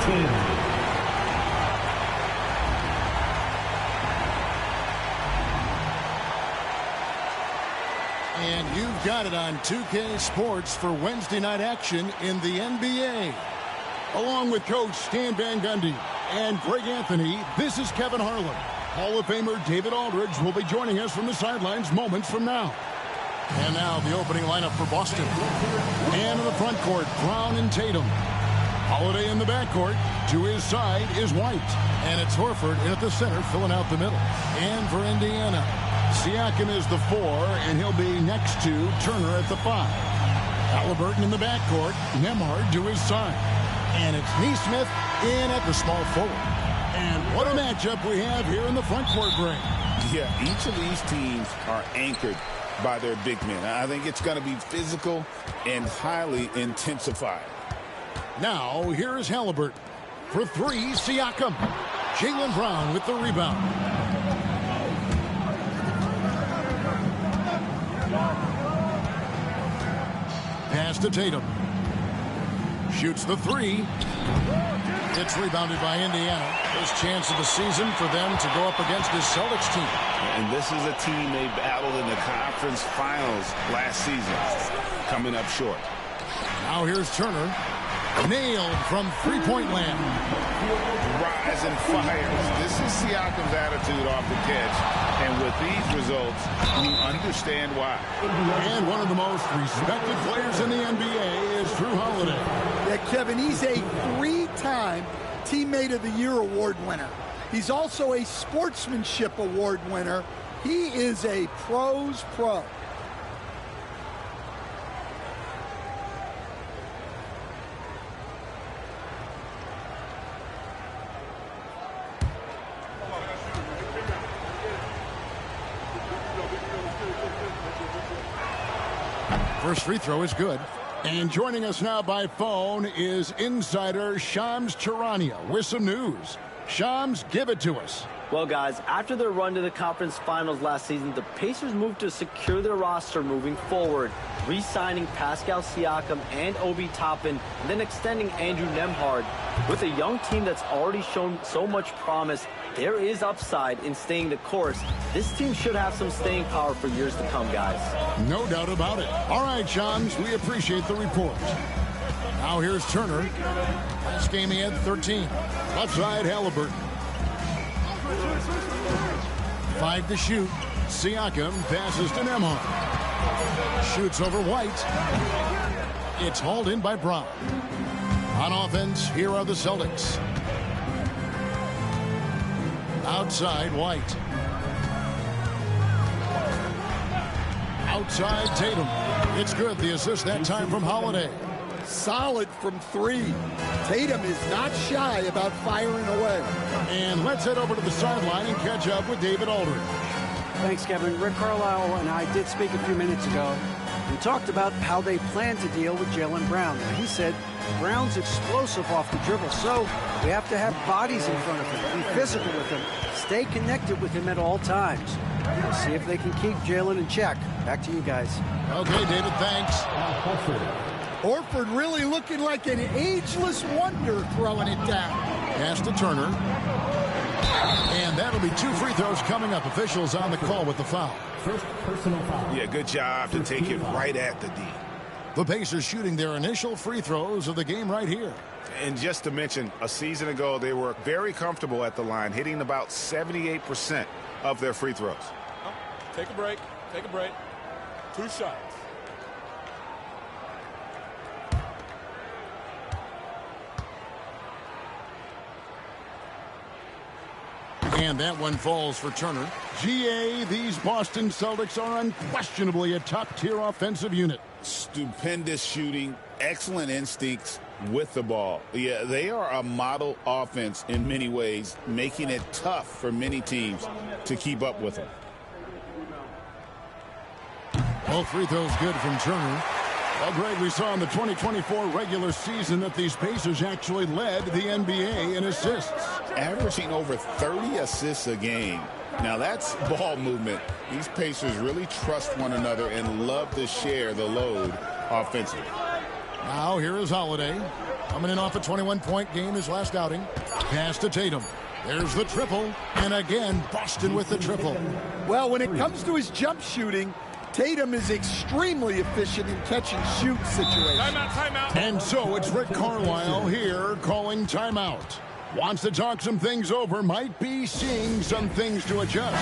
And you've got it on 2K Sports for Wednesday night action in the NBA. Along with Coach Stan Van Gundy and Greg Anthony, this is Kevin Harlan. Hall of Famer David Aldridge will be joining us from the sidelines moments from now. And now the opening lineup for Boston. And in the front court, Brown and Tatum. Holiday in the backcourt. To his side is White. And it's Horford in at the center, filling out the middle. And for Indiana, Siakam is the 4, and he'll be next to Turner at the 5. Halliburton in the backcourt. Nembhard to his side. And it's Nesmith in at the small forward. And what a matchup we have here in the front court, Greg. Yeah, each of these teams are anchored by their big men. I think it's going to be physical and highly intensified. Now, here's Halliburton. For 3, Siakam. Jaylen Brown with the rebound. Pass to Tatum. Shoots the 3. It's rebounded by Indiana. First chance of the season for them to go up against this Celtics team. And this is a team they battled in the conference finals last season. Coming up short. Now here's Turner. Nailed from three-point land. Rise and fires. This is Siakam's attitude off the catch. And with these results, you understand why. And one of the most respected players in the NBA is Drew Holiday. Yeah, Kevin, he's a 3-time Teammate of the Year award winner. He's also a Sportsmanship Award winner. He is a pro's pro. First free throw is good. And joining us now by phone is insider Shams Charania with some news. Shams, give it to us. Well, guys, after their run to the conference finals last season, the Pacers moved to secure their roster moving forward, re-signing Pascal Siakam and Obi Toppin, and then extending Andrew Nembhard. With a young team that's already shown so much promise, there is upside in staying the course. This team should have some staying power for years to come, guys. No doubt about it. All right, Shams, we appreciate the report. Now here's Turner. Last game he had 13. Left side, Halliburton. 5 to shoot. Siakam passes to Nembhard. Shoots over White. It's hauled in by Brown. On offense, here are the Celtics. Outside, White. Outside, Tatum. It's good. The assist that time from Holiday. Solid from 3. Tatum is not shy about firing away. And let's head over to the sideline and catch up with David Aldridge. Thanks, Kevin. Rick Carlisle and I did speak a few minutes ago. We talked about how they plan to deal with Jaylen Brown. He said Brown's explosive off the dribble, so we have to have bodies in front of him, be physical with him, stay connected with him at all times. We'll see if they can keep Jaylen in check. Back to you guys. Okay, David, thanks. Horford really looking like an ageless wonder throwing it down. Pass to Turner. And that'll be 2 free throws coming up. Officials on the call with the foul. First personal foul. Yeah, good job to take it right at the D. The Pacers shooting their initial free throws of the game right here. And just to mention, a season ago, they were very comfortable at the line, hitting about 78% of their free throws. Take a break. Take a break. 2 shots. And that one falls for Turner. GA, these Boston Celtics are unquestionably a top-tier offensive unit. Stupendous shooting, excellent instincts with the ball. Yeah, they are a model offense in many ways, making it tough for many teams to keep up with them. Both free throws good from Turner. Well, Greg, we saw in the 2024 regular season that these Pacers actually led the NBA in assists. Averaging over 30 assists a game. Now, that's ball movement. These Pacers really trust one another and love to share the load offensively. Now, here is Holiday. Coming in off a 21-point game his last outing. Pass to Tatum. There's the triple. And again, Boston with the triple. Well, when it comes to his jump shooting, Tatum is extremely efficient in catch-and-shoot situations. Timeout. And so it's Rick Carlisle here calling timeout. Wants to talk some things over, might be seeing some things to adjust.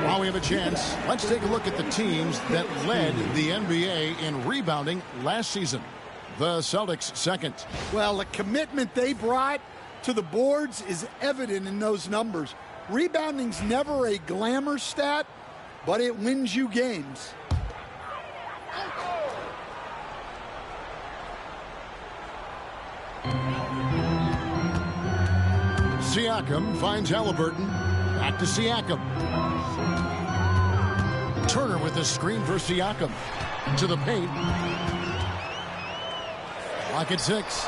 While we have a chance, let's take a look at the teams that led the NBA in rebounding last season. The Celtics second. Well, the commitment they brought to the boards is evident in those numbers. Rebounding's never a glamour stat, but it wins you games. Siakam finds Halliburton. Back to Siakam. Turner with the screen for Siakam. To the paint. Lock at 6.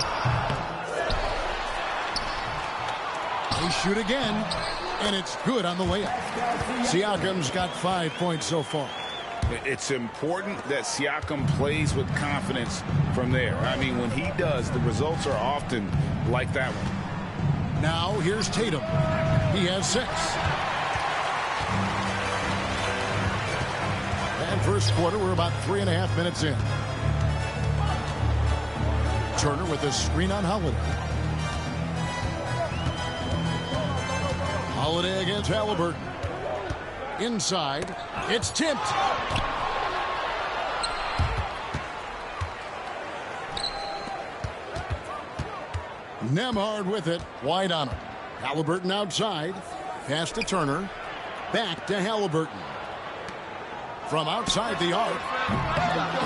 They shoot again, and it's good on the layup. Siakam's got 5 points so far. It's important that Siakam plays with confidence from there. I mean, when he does, the results are often like that one. Now here's Tatum. He has 6. And first quarter, we're about 3.5 minutes in. Turner with a screen on Holiday. Holiday against Halliburton. Inside, it's tipped. Nembhard with it, wide on him. Halliburton outside, pass to Turner, back to Halliburton. From outside the arc,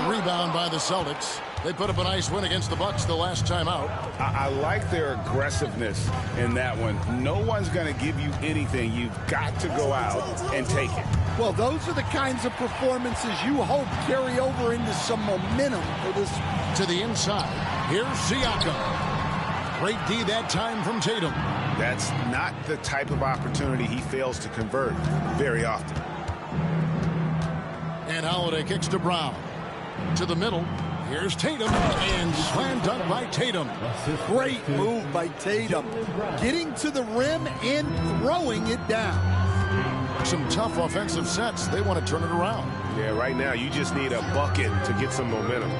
rebound by the Celtics. They put up a nice win against the Bucks the last time out. I like their aggressiveness in that one. No one's going to give you anything. You've got to go out and take it. Well, those are the kinds of performances you hope carry over into some momentum for this. To the inside, here's Siakam. Great D that time from Tatum. That's not the type of opportunity he fails to convert very often. And Holiday kicks to Brown. To the middle. Here's Tatum, and slam dunk by Tatum. Great move by Tatum. Getting to the rim and throwing it down. Some tough offensive sets. They want to turn it around. Yeah, right now you just need a bucket to get some momentum.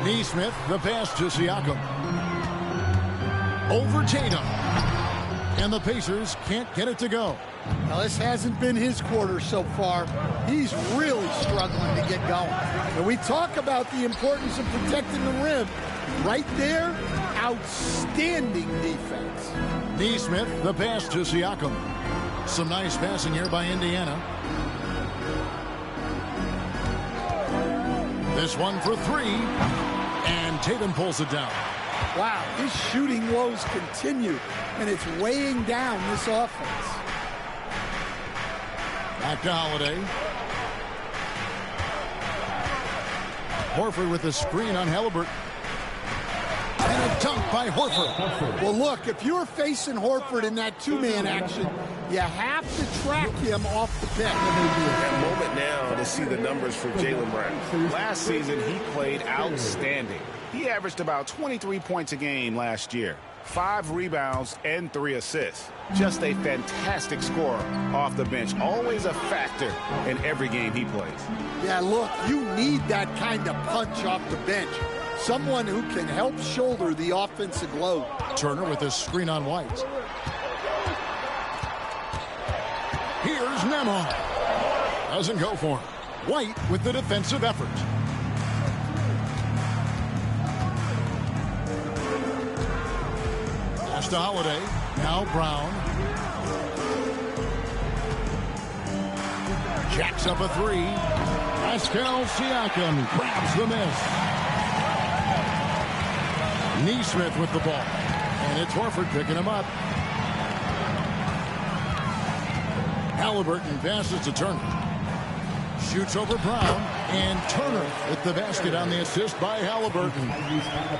Nesmith, the pass to Siakam. Over Tatum. And the Pacers can't get it to go. Now, this hasn't been his quarter so far. He's really struggling to get going. And we talk about the importance of protecting the rim. Right there, outstanding defense. Nesmith, the pass to Siakam. Some nice passing here by Indiana. This one for 3. And Tatum pulls it down. Wow, his shooting woes continue, and it's weighing down this offense. Back to Holiday. Horford with the screen on Halliburton. And a dunk by Horford. Well, look, if you're facing Horford in that two-man action, you have to track him off the bench. That moment now to see the numbers for Jaylen Brown. Last season, he played outstanding. He averaged about 23 points a game last year. 5 rebounds and 3 assists. Just a fantastic scorer off the bench. Always a factor in every game he plays. Yeah, look, you need that kind of punch off the bench. Someone who can help shoulder the offensive load. Turner with a screen on White. Here's Nembhard. Doesn't go for him. White with the defensive effort. Pass to Holiday. Now Brown. Jacks up a 3. Pascal Siakam grabs the miss. Nesmith with the ball. And it's Horford picking him up. Halliburton passes to Turner. Shoots over Brown. And Turner with the basket on the assist by Halliburton.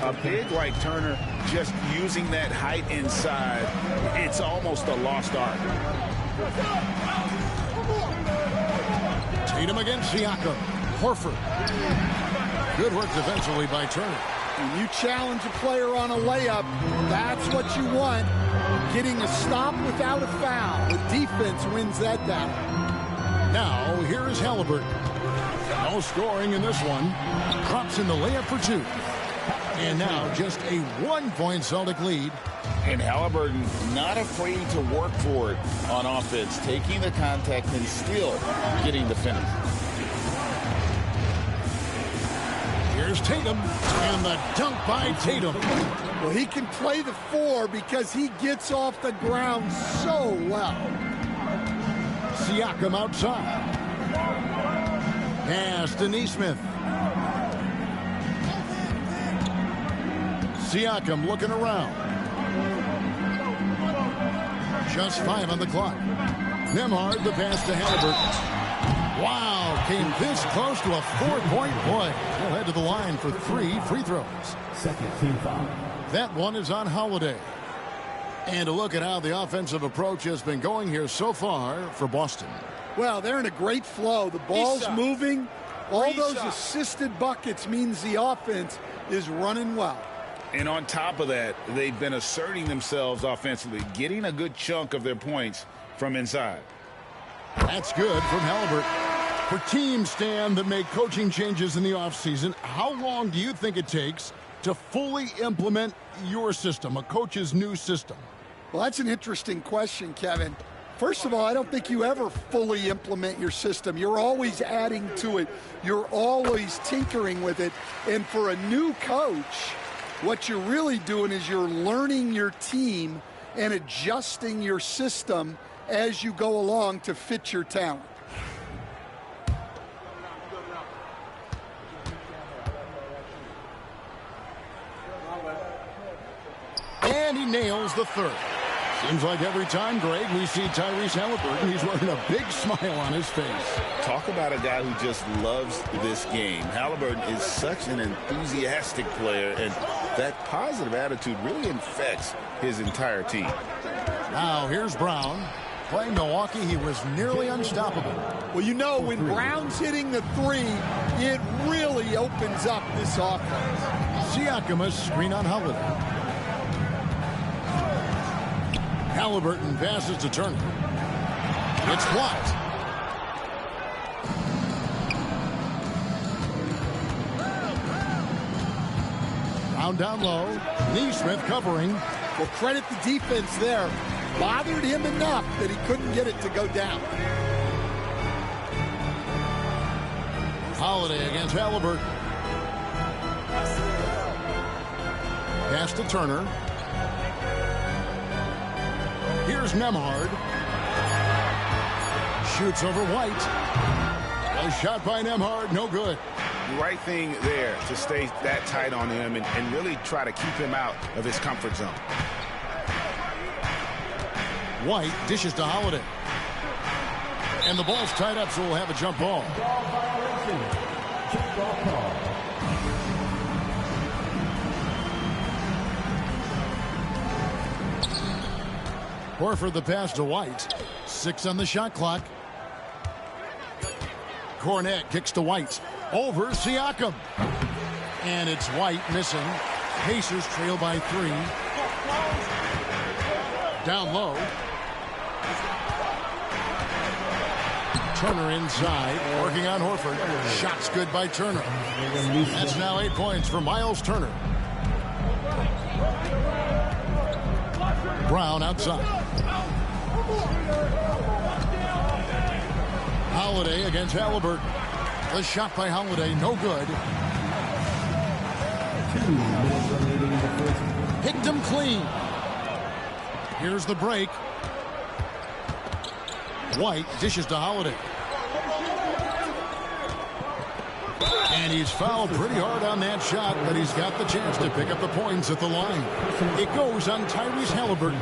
A big like Turner, just using that height inside, it's almost a lost art. Tatum against Siakam. Horford. Good work defensively by Turner. When you challenge a player on a layup, that's what you want. Getting a stop without a foul. The defense wins that battle. Now, here is Halliburton. No scoring in this one. Drops in the layup for 2. And now just a 1-point Celtic lead. And Halliburton not afraid to work for it on offense, taking the contact and still getting the finish. Here's Tatum, and the dunk by Tatum. Well, he can play the 4 because he gets off the ground so well. Siakam outside. Pass to Nesmith. Siakam looking around. Just 5 on the clock. Nembhard, the pass to Halliburton. Wow, came this close to a 4-point play. He'll head to the line for 3 free throws. Second team foul. That one is on Holiday. And a look at how the offensive approach has been going here so far for Boston. Well, they're in a great flow. The ball's moving. All those assisted buckets means the offense is running well. And on top of that, they've been asserting themselves offensively, getting a good chunk of their points from inside. That's good from Halliburton. For teams, Stan, that make coaching changes in the offseason, how long do you think it takes to fully implement your system, a coach's new system? Well, that's an interesting question, Kevin. First of all, I don't think you ever fully implement your system. You're always adding to it. You're always tinkering with it. And for a new coach, what you're really doing is you're learning your team and adjusting your system as you go along to fit your talent. And he nails the 3rd. Seems like every time, Greg, we see Tyrese Halliburton, he's wearing a big smile on his face. Talk about a guy who just loves this game. Halliburton is such an enthusiastic player, and that positive attitude really infects his entire team. Now, here's Brown. Playing Milwaukee, he was nearly unstoppable. Well, you know, when Brown's hitting the 3, it really opens up this offense. Siakam, a screen on Holiday. Halliburton passes to Turner. It's blocked. Brown down low. Nesmith covering. Well, credit the defense there. Bothered him enough that he couldn't get it to go down. Holiday against Halliburton. Pass to Turner. Here's Nembhard. Shoots over White. A shot by Nembhard, no good. The right thing there to stay that tight on him and really try to keep him out of his comfort zone. White dishes to Holiday. And the ball's tied up, so we'll have a jump ball. Horford the pass to White. 6 on the shot clock. Cornette kicks to White. Over Siakam. And it's White missing. Pacers trail by 3. Down low. Turner inside. Working on Horford. Shots good by Turner. That's now 8 points for Miles Turner. Brown outside. Holiday against Halliburton. The shot by Holiday, no good. Picked him clean. Here's the break. White dishes to Holiday. And he's fouled pretty hard on that shot, but he's got the chance to pick up the points at the line. It goes on Tyrese Halliburton.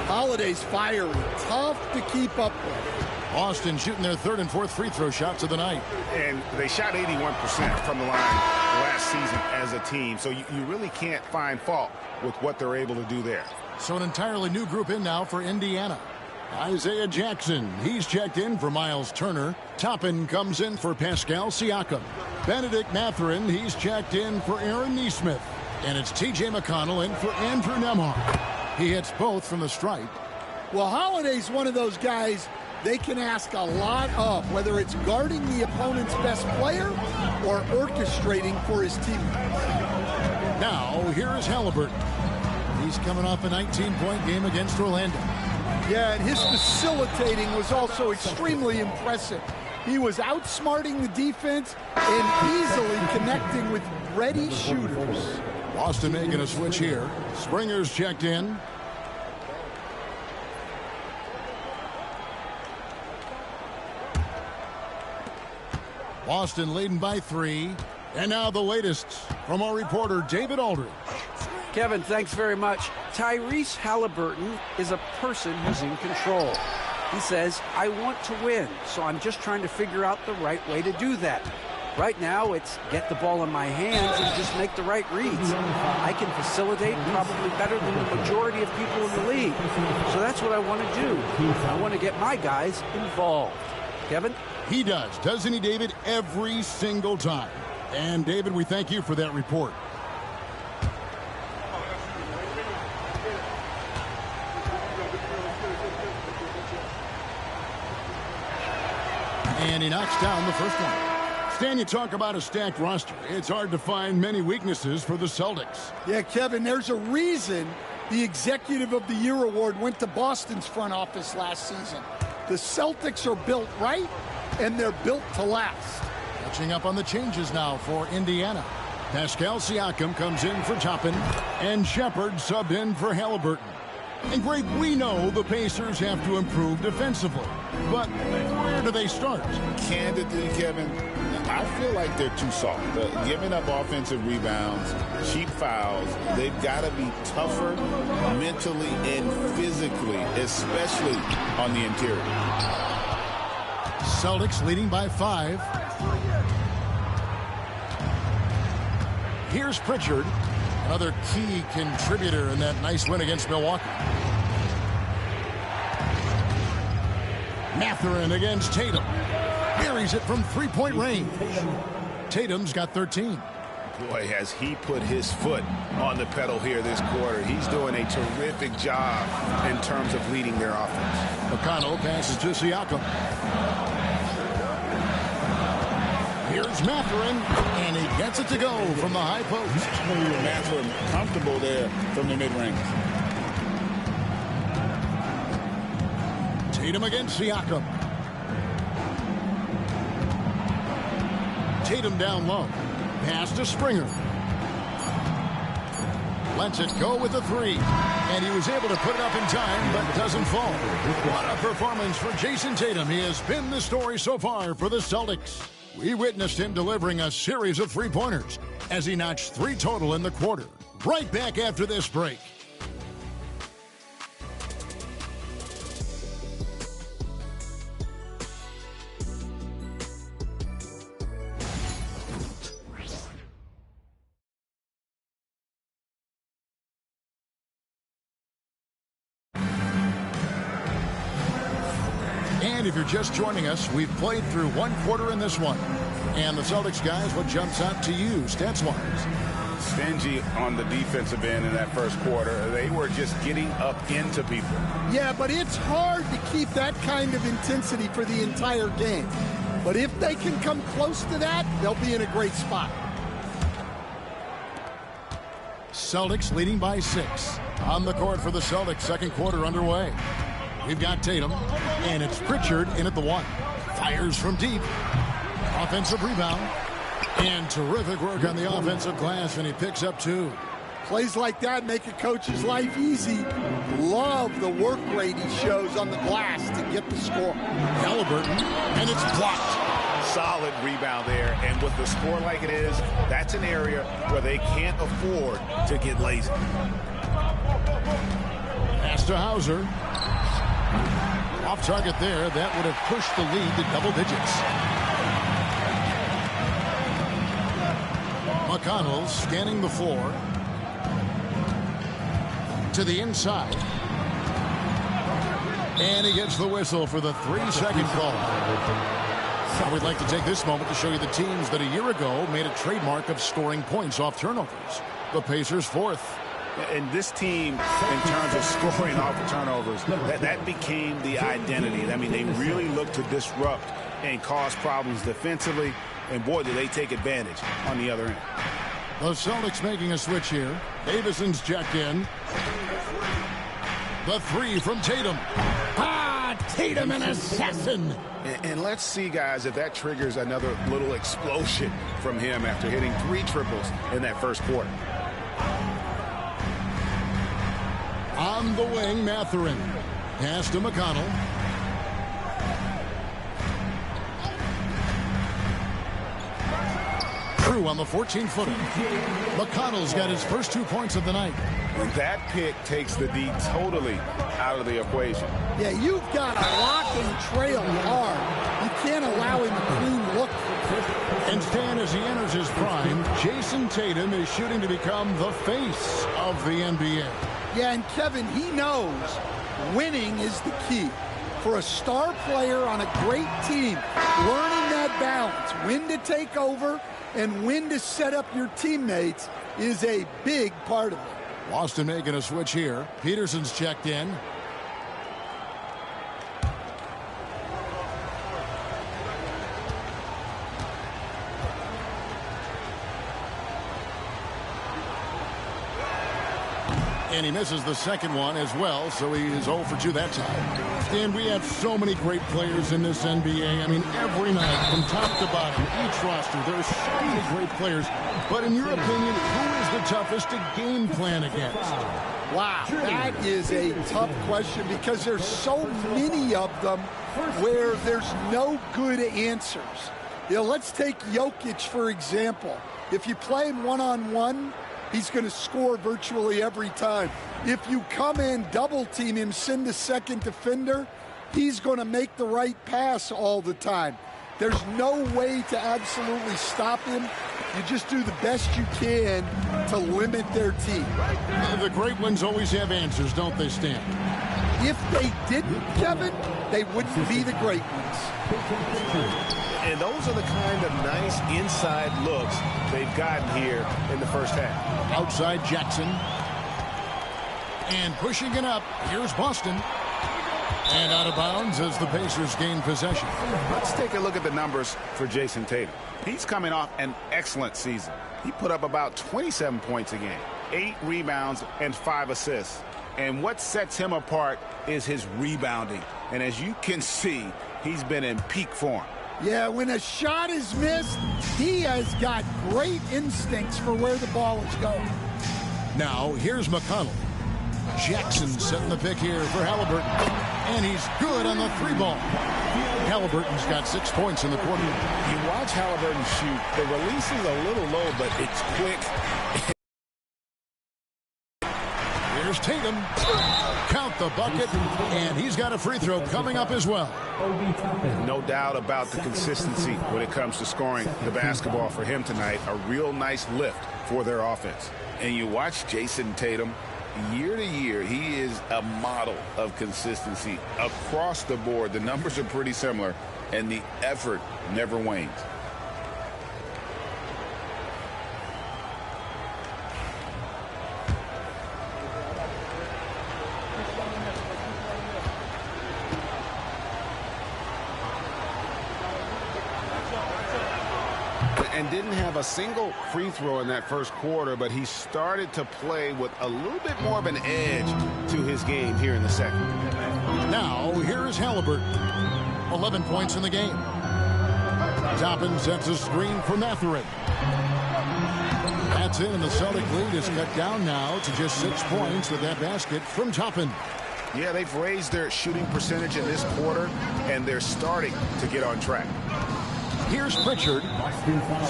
Holiday's fiery, tough to keep up with. Boston shooting their 3rd and 4th free throw shots of the night. And they shot 81% from the line last season as a team, so you really can't find fault with what they're able to do there. So an entirely new group in now for Indiana. Isaiah Jackson, he's checked in for Miles Turner. Toppin comes in for Pascal Siakam. Benedict Mathurin, he's checked in for Aaron Nesmith. And it's T.J. McConnell in for Andrew Nembhard. He hits both from the stripe. Well, Holiday's one of those guys they can ask a lot of, whether it's guarding the opponent's best player or orchestrating for his teammates. Now, here is Halliburton. He's coming off a 19-point game against Orlando. Yeah, and his facilitating was also extremely impressive. He was outsmarting the defense and easily connecting with ready shooters. Boston making a switch here. Springer's checked in. Boston leading by 3. And now the latest from our reporter, David Aldridge. Kevin, thanks very much. Tyrese Halliburton is a person who's in control. He says, I want to win, so I'm just trying to figure out the right way to do that. Right now, it's get the ball in my hands and just make the right reads. I can facilitate probably better than the majority of people in the league. So that's what I want to do. I want to get my guys involved. Kevin? He does, doesn't he, David? Every single time. And, David, we thank you for that report. And he knocks down the first one. Stan, you talk about a stacked roster. It's hard to find many weaknesses for the Celtics. Yeah, Kevin, there's a reason the Executive of the Year award went to Boston's front office last season. The Celtics are built right, and they're built to last. Catching up on the changes now for Indiana. Pascal Siakam comes in for Toppin, and Shepard subbed in for Halliburton. And, Greg, we know the Pacers have to improve defensively. But where do they start? Candidly, Kevin, I feel like they're too soft. Giving up offensive rebounds, cheap fouls, they've got to be tougher mentally and physically, especially on the interior. Celtics leading by 5. Here's Pritchard, another key contributor in that nice win against Milwaukee. Mathurin against Tatum. Buries it from three-point range. Tatum's got 13. Boy, has he put his foot on the pedal here this quarter. He's doing a terrific job in terms of leading their offense. McConnell passes to Siakam. Here's Mathurin, and he gets it to go from the high post. Mathurin comfortable there from the mid-range. Tatum against Siakam. Tatum down low. Pass to Springer. Lets it go with the 3. And he was able to put it up in time, but doesn't fall. What a performance for Jason Tatum. He has been the story so far for the Celtics. We witnessed him delivering a series of three-pointers as he notched 3 total in the quarter. Right back after this break. And if you're just joining us, we've played through 1 quarter in this one. And the Celtics guys, what jumps out to you stats-wise? Stingy on the defensive end in that first quarter. They were just getting up into people. Yeah, but it's hard to keep that kind of intensity for the entire game. But if they can come close to that, they'll be in a great spot. Celtics leading by 6. On the court for the Celtics, second quarter underway. We've got Tatum, and it's Pritchard in at the 1. Fires from deep. Offensive rebound. And terrific work on the offensive glass, and he picks up 2. Plays like that make a coach's life easy. Love the work rate he shows on the glass to get the score. Halliburton, and it's blocked. Solid rebound there, and with the score like it is, that's an area where they can't afford to get lazy. Pass to Hauser. Off target there. That would have pushed the lead to double digits. McConnell scanning the floor. To the inside. And he gets the whistle for the 3-second call. Now we'd like to take this moment to show you the teams that a year ago made a trademark of scoring points off turnovers. The Pacers' fourth. And this team, in terms of scoring off the turnovers, that became the identity. I mean, they really look to disrupt and cause problems defensively. And, boy, do they take advantage on the other end. The Celtics making a switch here. Davison's checked in. The three from Tatum. Tatum, an assassin. And let's see, guys, if that triggers another little explosion from him after hitting 3 triples in that first quarter. On the wing, Mathurin. Pass to McConnell. Crew on the 14-footer. McConnell's got his first 2 points of the night. That pick takes the D totally out of the equation. Yeah, you've got to lock and trail hard. You can't allow him a clean look. And Stan, as he enters his prime, Jason Tatum is shooting to become the face of the NBA. Yeah, and Kevin, he knows winning is the key. For a star player on a great team, learning that balance, when to take over and when to set up your teammates is a big part of it. Boston making a switch here. Peterson's checked in. And he misses the second one as well, so he is 0 for 2 that time. And we have so many great players in this NBA. I mean, every night, from top to bottom, each roster, there are so many great players. But in your opinion, who is the toughest to game plan against? Wow, that is a tough question because there's so many of them where there's no good answers. You know, let's take Jokic, for example. If you play him one-on-one, he's going to score virtually every time. If you come in, double-team him, send a second defender, he's going to make the right pass all the time. There's no way to absolutely stop him. You just do the best you can to limit their team. The great ones always have answers, don't they, Stan? If they didn't, Kevin, they wouldn't be the great ones. And those are the kind of nice inside looks they've gotten here in the first half. Outside Jackson. And pushing it up, here's Boston. And out of bounds as the Pacers gain possession. Let's take a look at the numbers for Jason Tatum. He's coming off an excellent season. He put up about 27 points a game, 8 rebounds, and 5 assists. And what sets him apart is his rebounding. And as you can see, he's been in peak form. Yeah, when a shot is missed, he has got great instincts for where the ball is going. Now, here's McConnell. Jackson setting the pick here for Halliburton. And he's good on the 3-ball. Halliburton's got 6 points in the quarter. You watch Halliburton shoot. The release is a little low, but it's quick. Here's Tatum. Count the bucket. And he's got a free throw coming up as well. No doubt about the consistency when it comes to scoring the basketball for him tonight. A real nice lift for their offense. And you watch Jason Tatum. Year to year, he is a model of consistency across the board. The numbers are pretty similar, and the effort never wanes. And didn't have a single free throw in that first quarter, but he started to play with a little bit more of an edge to his game here in the second. Now, here is Halliburton. 11 points in the game. Toppin sets a screen for Mathurin. That's it, and the Celtic lead is cut down now to just 6 points with that basket from Toppin. Yeah, they've raised their shooting percentage in this quarter, and they're starting to get on track. Here's Pritchard,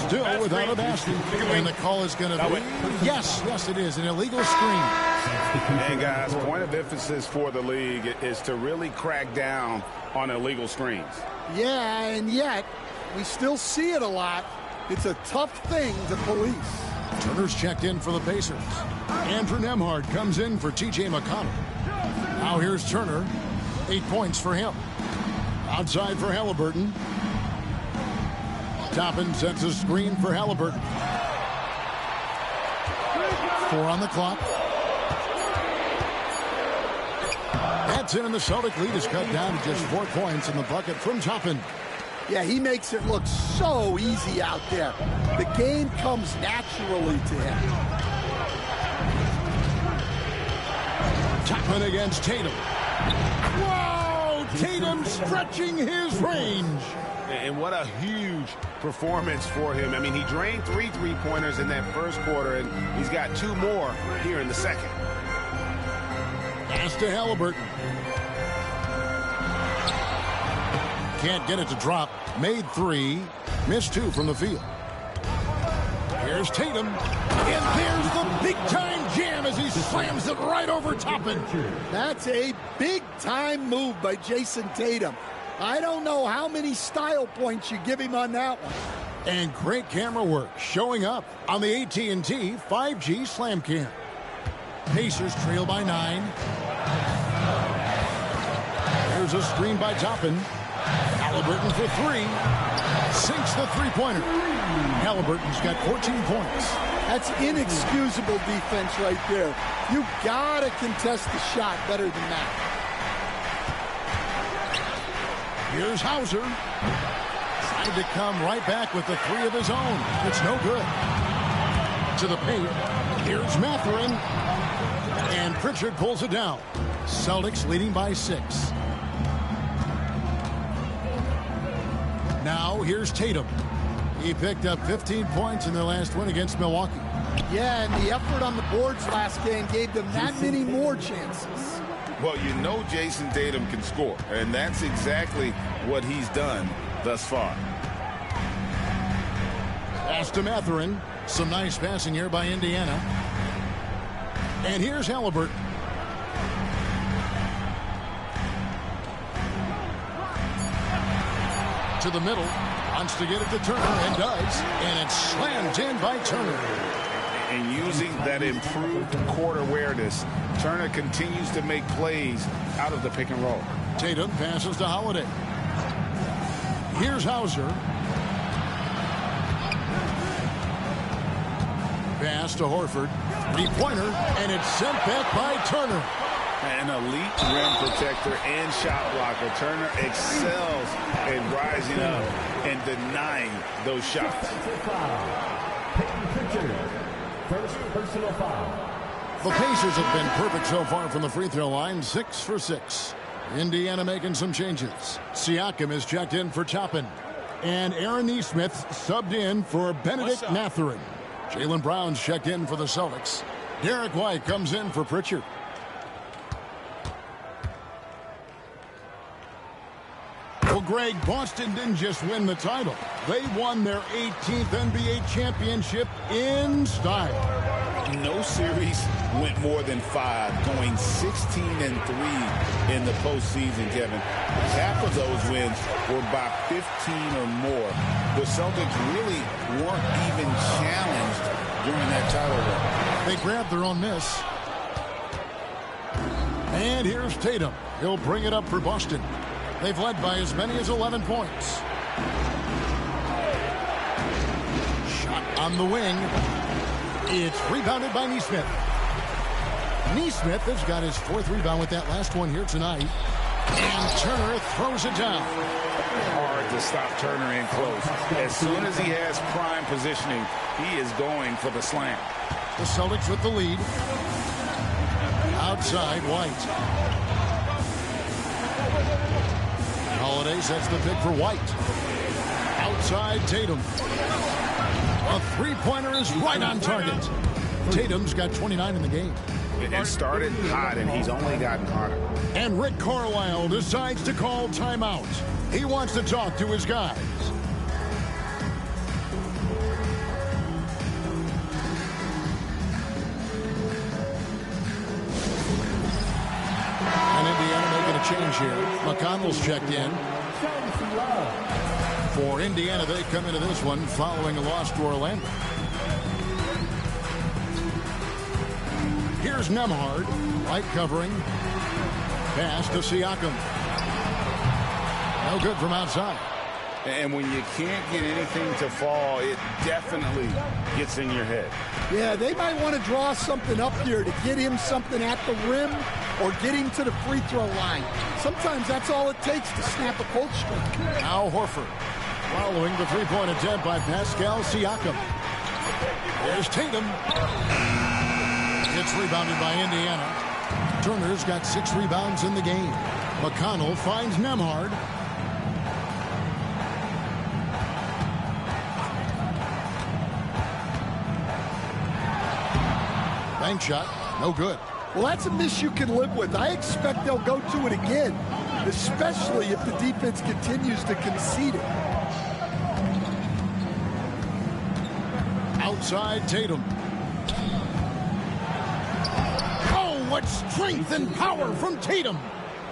still without a basket. And the call is going to be, yes, it is, an illegal screen. And guys, point of emphasis for the league is to really crack down on illegal screens. Yeah, and yet, we still see it a lot. It's a tough thing to police. Turner's checked in for the Pacers. Andrew Nembhard comes in for T.J. McConnell. Now here's Turner. 8 points for him. Outside for Halliburton. Toppin sets a screen for Halliburton. 4 on the clock. That's in, and the Celtic lead is cut down to just 4 points in the bucket from Toppin. Yeah, he makes it look so easy out there. The game comes naturally to him. Toppin against Tatum. Wow! Tatum stretching his range. And what a huge performance for him. I mean, he drained 3 3-pointers in that first quarter, and he's got 2 more here in the second. Pass to Halliburton. Can't get it to drop. Made 3. Missed 2 from the field. Here's Tatum. And there's the big-time jam as he slams it right over Toppin. That's a big-time move by Jason Tatum. I don't know how many style points you give him on that one. And great camera work showing up on the AT&T 5G Slam Cam. Pacers trail by 9. There's a screen by Toppin. Halliburton for 3. Sinks the three-pointer. Halliburton's got 14 points. That's inexcusable defense right there. You gotta contest the shot better than that. Here's Hauser. Tried to come right back with the 3 of his own. It's no good. To the paint. Here's Mathurin. And Pritchard pulls it down. Celtics leading by 6. Now here's Tatum. He picked up 15 points in their last win against Milwaukee. Yeah, and the effort on the boards last game gave them that many more chances. Well, you know Jason Tatum can score, and that's exactly what he's done thus far. Pass to Mathurin. Some nice passing here by Indiana. And here's Halliburton. To the middle. Wants to get it to Turner, and does. And it's slammed in by Turner. And using that improved court awareness, Turner continues to make plays out of the pick and roll. Tatum passes to Holiday. Here's Hauser. Pass to Horford. 3-pointer, and it's sent back by Turner. An elite rim protector and shot blocker. Turner excels in rising up and denying those shots. First personal foul. The Pacers have been perfect so far from the free throw line, 6 for 6. Indiana making some changes. Siakam is checked in for Toppin. And Aaron Nesmith subbed in for Benedict Mathurin. Jaylen Brown's checked in for the Celtics. Derek White comes in for Pritchard. Well, Greg, Boston didn't just win the title. They won their 18th NBA championship in style. No series went more than 5, going 16-3 in the postseason, Kevin. Half of those wins were by 15 or more. The Celtics really weren't even challenged during that title run. They grabbed their own miss. And here's Tatum. He'll bring it up for Boston. They've led by as many as 11 points. Shot on the wing. It's rebounded by Nesmith. Nesmith has got his 4th rebound with that last one here tonight. And Turner throws it down. Hard to stop Turner in close. As soon as he has prime positioning, he is going for the slam. The Celtics with the lead. Outside, White. Holiday sets the pick for White. Outside, Tatum. A 3-pointer is right on target. Tatum's got 29 in the game. It started hot, and he's only gotten hotter. And Rick Carlisle decides to call timeout. He wants to talk to his guys. And Indiana making a change here. McConnell's checked in. For Indiana, they come into this one following a loss to Orlando. Here's Nembhard. Light covering. Pass to Siakam. No good from outside. And when you can't get anything to fall, it definitely gets in your head. Yeah, they might want to draw something up here to get him something at the rim or get him to the free throw line. Sometimes that's all it takes to snap a cold streak. Now Horford following the three-point attempt by Pascal Siakam. There's Tatum. It's rebounded by Indiana. Turner's got 6 rebounds in the game. McConnell finds Nembhard. Bank shot, no good. Well, that's a miss you can live with. I expect they'll go to it again, especially if the defense continues to concede it. Outside Tatum. Oh, what strength and power from Tatum.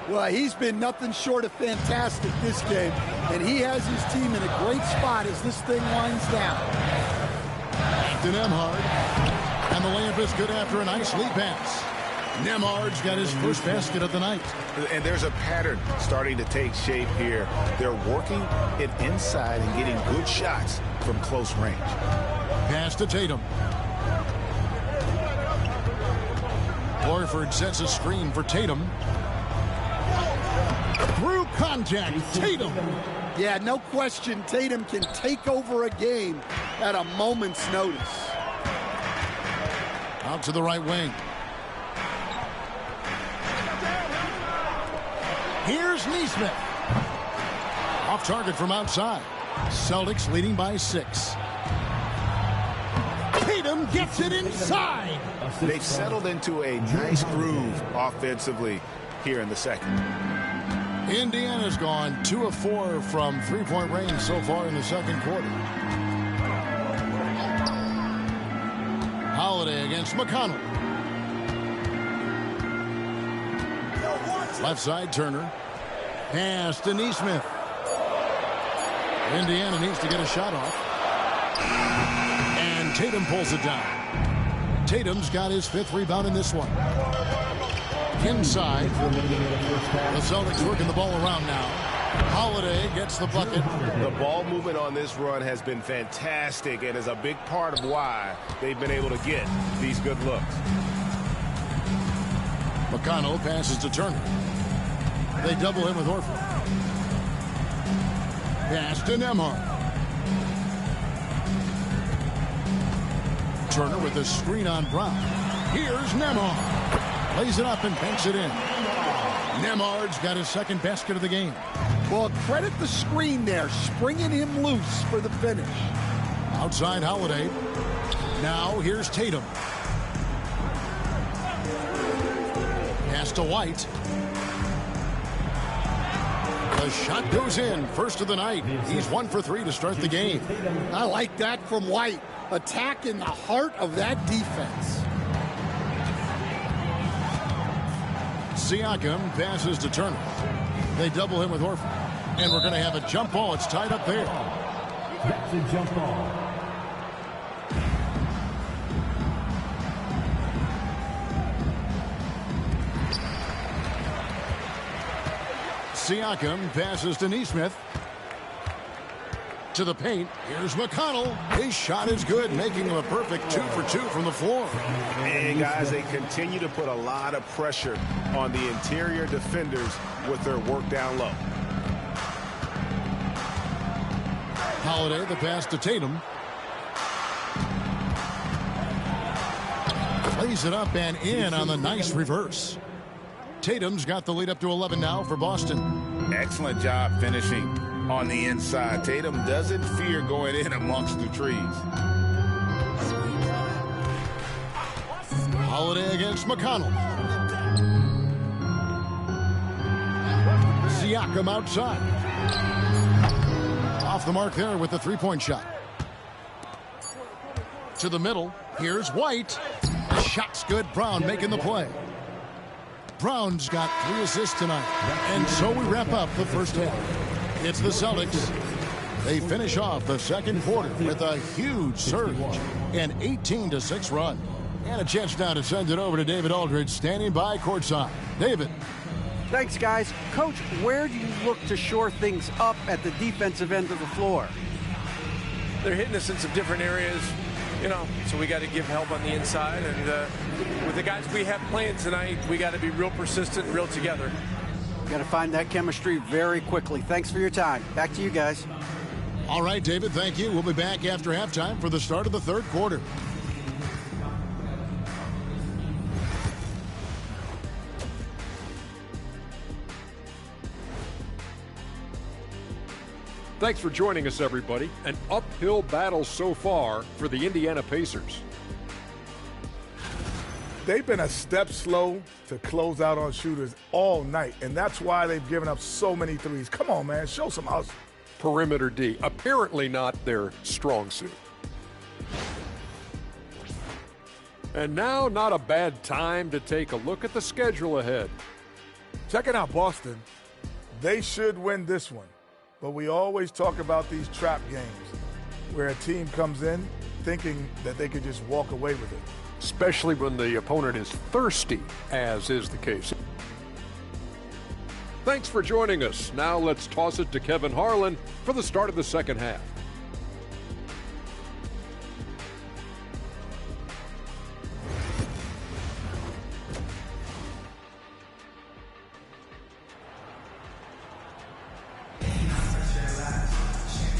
Well, he's been nothing short of fantastic this game, and he has his team in a great spot as this thing winds down. To Nembhard. And the layup is good after a nice lead pass. Nembhard's got his first basket of the night. And there's a pattern starting to take shape here. They're working it inside and getting good shots from close range. Pass to Tatum. Horford sets a screen for Tatum. Through contact, Tatum. Yeah, no question, Tatum can take over a game at a moment's notice. Out to the right wing. Here's Nesmith. Off target from outside. Celtics leading by 6. Tatum gets it inside. They've settled into a nice groove offensively here in the second. Indiana's gone 2 of 4 from three-point range so far in the second quarter. Holiday against McConnell. Left side, Turner. Pass to Nesmith. Indiana needs to get a shot off. And Tatum pulls it down. Tatum's got his 5th rebound in this one. Inside. The Celtics working the ball around now. Holiday gets the bucket. The ball movement on this run has been fantastic and is a big part of why they've been able to get these good looks. McConnell passes to Turner. They double him with Horford. Pass to Nembhard. Turner with a screen on Brown. Here's Nembhard. Lays it up and banks it in. Nembhard's got his 2nd basket of the game. Well, credit the screen there, springing him loose for the finish. Outside Holiday. Now here's Tatum. Pass to White. The shot goes in. First of the night. He's 1 for 3 to start the game. I like that from White. Attack in the heart of that defense. Siakam passes to Turner. They double him with Horford. And we're going to have a jump ball. It's tied up there. That's a jump ball. Siakam passes to Nesmith. To the paint. Here's McConnell. His shot is good, making him a perfect 2 for 2 from the floor. And guys, they continue to put a lot of pressure on the interior defenders with their work down low. Holiday, the pass to Tatum. Plays it up and in on the nice reverse. Tatum's got the lead up to 11 now for Boston. Excellent job finishing on the inside. Tatum doesn't fear going in amongst the trees. Holiday against McConnell. Siakam outside. Off the mark there with the three-point shot. To the middle. Here's White. The shot's good. Brown making the play. Brown's got 3 assists tonight. And so we wrap up the first half. It's the Celtics. They finish off the second quarter with a huge surge, an 18-6 run. And a chance now to send it over to David Aldridge, standing by courtside. David. Thanks, guys. Coach, where do you look to shore things up at the defensive end of the floor? They're hitting us in some different areas, so we got to give help on the inside. And with the guys we have playing tonight, we got to be real persistent, real together. Got to find that chemistry very quickly. Thanks for your time. Back to you guys. All right, David, thank you. We'll be back after halftime for the start of the third quarter. Thanks for joining us, everybody. An uphill battle so far for the Indiana Pacers. They've been a step slow to close out on shooters all night, and that's why they've given up so many threes. Come on, man, show some hustle. Perimeter D, apparently not their strong suit. And now, not a bad time to take a look at the schedule ahead. Checking out Boston. They should win this one. But we always talk about these trap games where a team comes in thinking that they could just walk away with it. Especially when the opponent is thirsty, as is the case. Thanks for joining us. Now let's toss it to Kevin Harlan for the start of the second half.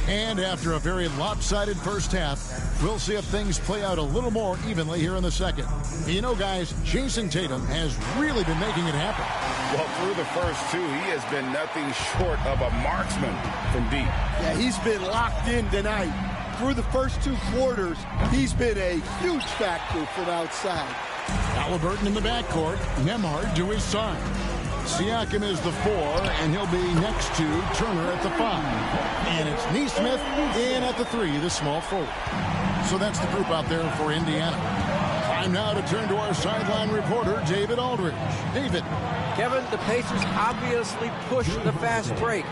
And after a very lopsided first half, we'll see if things play out a little more evenly here in the second. You know, guys, Jason Tatum has really been making it happen. Well, through the first two, he has been nothing short of a marksman from deep. Yeah, he's been locked in tonight. Through the first two quarters, he's been a huge factor from outside. Halliburton in the backcourt, Nembhard to his side. Siakam is the 4, and he'll be next to Turner at the 5. And it's Nesmith in at the 3, the small forward. So that's the group out there for Indiana. Time now to turn to our sideline reporter, David Aldridge. David. Kevin, the Pacers obviously push the fast break.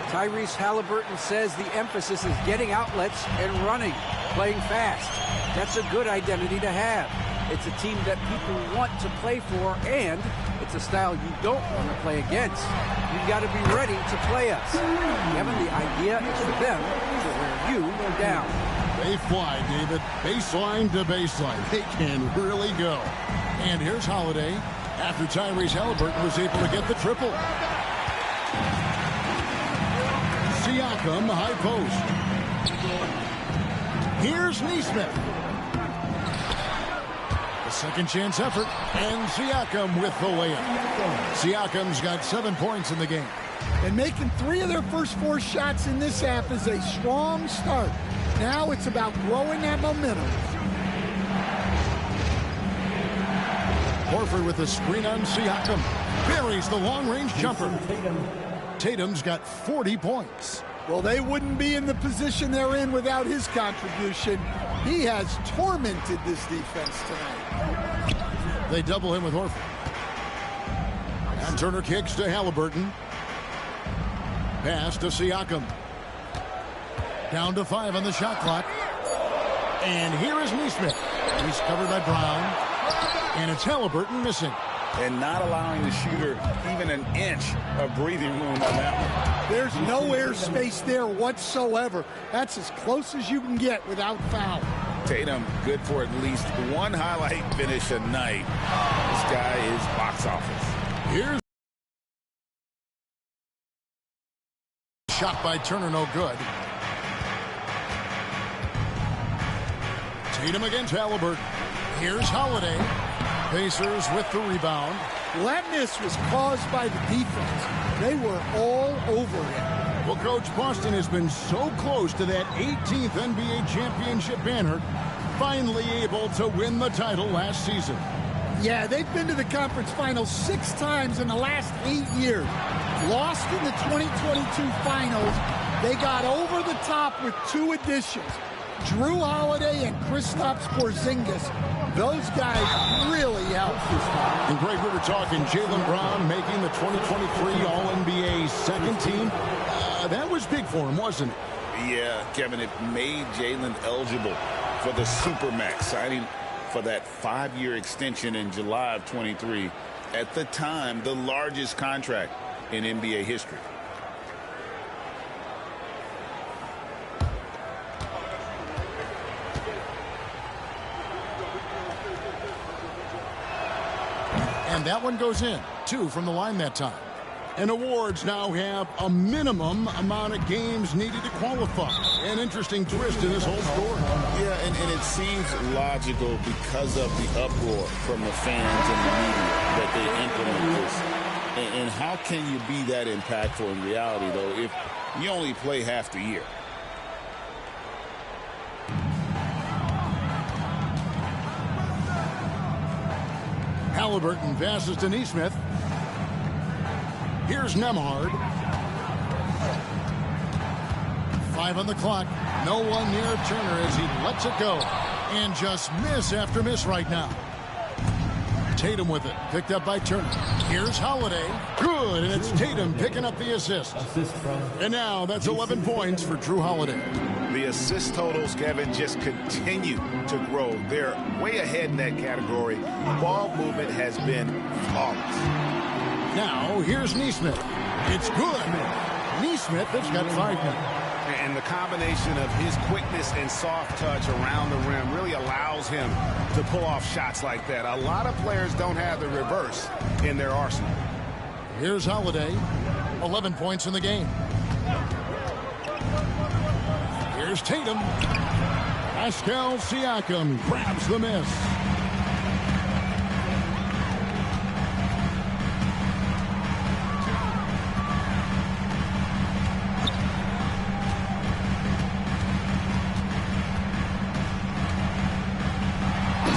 Tyrese Halliburton says the emphasis is getting outlets and running, playing fast. That's a good identity to have. It's a team that people want to play for, and it's a style you don't want to play against. You've got to be ready to play us. Kevin, the idea is for them to wear you down. They fly, David. Baseline to baseline. They can really go. And here's Holiday after Tyrese Halliburton was able to get the triple. Siakam, high post. Here's Nesmith. Second chance effort, and Siakam with the layup. Siakam's got 7 points in the game. And making 3 of their first 4 shots in this half is a strong start. Now it's about growing that momentum. Horford with a screen on Siakam. Buries the long-range jumper. Tatum's got 40 points. Well, they wouldn't be in the position they're in without his contribution. He has tormented this defense tonight. They double him with Horford. And Turner kicks to Halliburton. Pass to Siakam. Down to 5 on the shot clock. And here is Nesmith. He's covered by Brown. And it's Halliburton missing. And not allowing the shooter even an inch of breathing room on that one. There's no airspace there whatsoever. That's as close as you can get without foul. Tatum good for at least one highlight finish a night. This guy is box office. Here's shot by Turner, no good. Tatum against Halliburton. Here's Holiday. Pacers with the rebound. Well, that miss was caused by the defense. They were all over him. Well, Coach, Boston has been so close to that 18th NBA championship banner, finally able to win the title last season. Yeah, they've been to the conference finals 6 times in the last 8 years. Lost in the 2022 finals. They got over the top with 2 additions. Drew Holiday and Kristaps Porzingis. Those guys really helped this time. And Greg, we were talking Jaylen Brown making the 2023 All-NBA second team. That was big for him, wasn't it? Yeah, Kevin, it made Jaylen eligible for the Supermax, signing for that 5-year extension in July of 23. at the time, the largest contract in NBA history. And that one goes in. 2 from the line that time. And awards now have a minimum amount of games needed to qualify. An interesting twist in this whole story. Yeah, and it seems logical because of the uproar from the fans and the media that they implement this. And how can you be that impactful in reality, though, if you only play half the year? Halliburton passes to Nesmith. Here's Nembhard. 5 on the clock. No one near Turner as he lets it go. And just miss after miss right now. Tatum with it. Picked up by Turner. Here's Holiday. Good, and it's Tatum picking up the assist. And now that's 11 points for Drew Holiday. The assist totals, Kevin, just continue to grow. They're way ahead in that category. Ball movement has been flawless. Now, here's Nesmith. It's good. Nesmith has got 5 now. And the combination of his quickness and soft touch around the rim really allows him to pull off shots like that. A lot of players don't have the reverse in their arsenal. Here's Holiday. 11 points in the game. Here's Tatum. Pascal Siakam grabs the miss.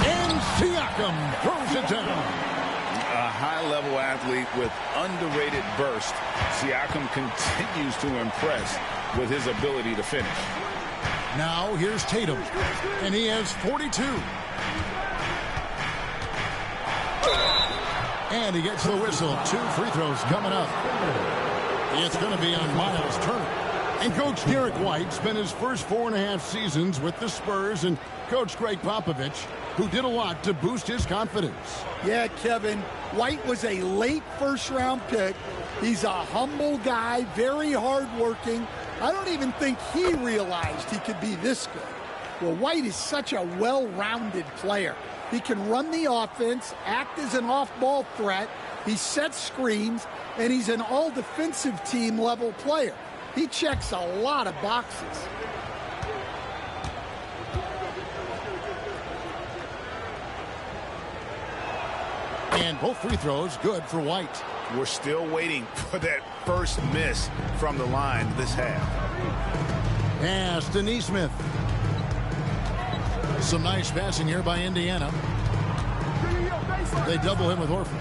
And Siakam throws it down. A high-level athlete with underrated burst. Siakam continues to impress with his ability to finish. Now here's Tatum, and he has 42. And he gets the whistle. 2 free throws coming up. It's going to be on Miles Turner. And Coach Derek White spent his first 4.5 seasons with the Spurs and Coach Greg Popovich, who did a lot to boost his confidence. Yeah, Kevin, White was a late first-round pick. He's a humble guy, very hardworking. I don't even think he realized he could be this good. Well, White is such a well-rounded player. He can run the offense, act as an off-ball threat, he sets screens, and he's an all-defensive team level player. He checks a lot of boxes. And both free throws good for White. We're still waiting for that first miss from the line this half. Pass to Nesmith. Some nice passing here by Indiana. They double him with Horford.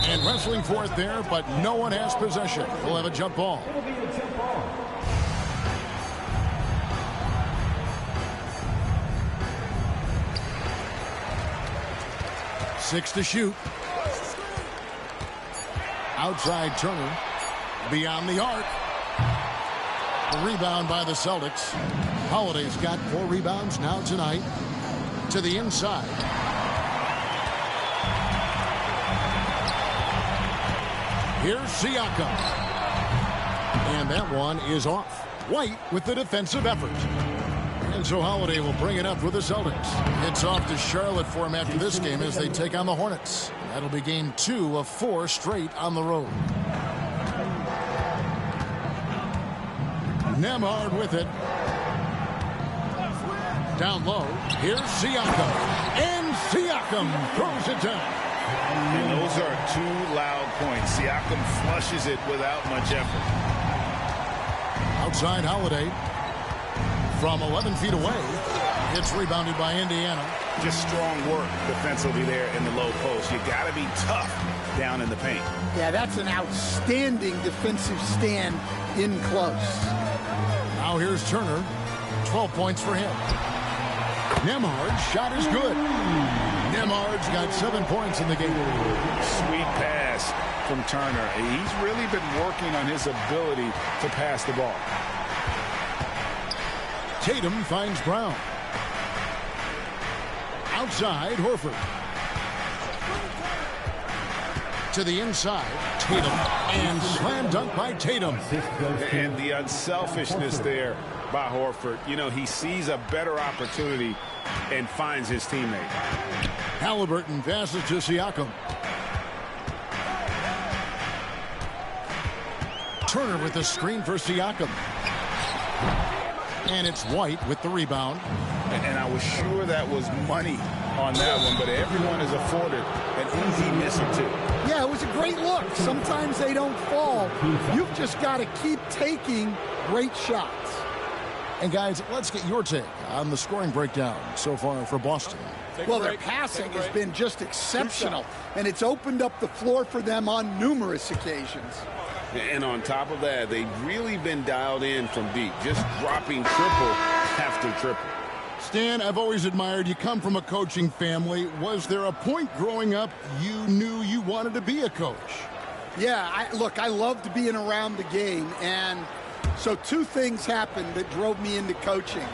And wrestling for it there, but no one has possession. We'll have a jump ball. 6 to shoot. Outside Turner. Beyond the arc. The rebound by the Celtics. Holiday's got 4 rebounds now tonight. To the inside. Here's Siakam. And that one is off. White with the defensive effort. And so Holiday will bring it up for the Celtics. It's off to Charlotte for him after this game as they take on the Hornets. That'll be game 2 of 4 straight on the road. Nembhard with it. Down low. Here's Siakam. And Siakam throws it down. And those are 2 loud points. Siakam flushes it without much effort. Outside Holiday. From 11 feet away. It's rebounded by Indiana. Just strong work defensively there in the low post. You got to be tough down in the paint. Yeah, that's an outstanding defensive stand in close. Now here's Turner. 12 points for him. Nembhard's shot is good. Nembhard's got 7 points in the game. Sweet pass from Turner. He's really been working on his ability to pass the ball. Tatum finds Brown. Outside, Horford. to the inside. Tatum. And slam dunk by Tatum. And the unselfishness there by Horford. You know, he sees a better opportunity and finds his teammate. Halliburton passes to Siakam. Turner with the screen for Siakam. And it's White with the rebound. And I was sure that was money on that one, but everyone is afforded an easy miss or two. Yeah, it was a great look. Sometimes they don't fall. You've just got to keep taking great shots. And guys, let's get your take on the scoring breakdown so far for Boston. Well, their passing has been just exceptional, and it's opened up the floor for them on numerous occasions. And on top of that, they've really been dialed in from deep, just dropping triple after triple. Stan, I've always admired you. Come from a coaching family. Was there a point growing up you knew you wanted to be a coach? Yeah, look, I loved being around the game, and so two things happened that drove me into coaching.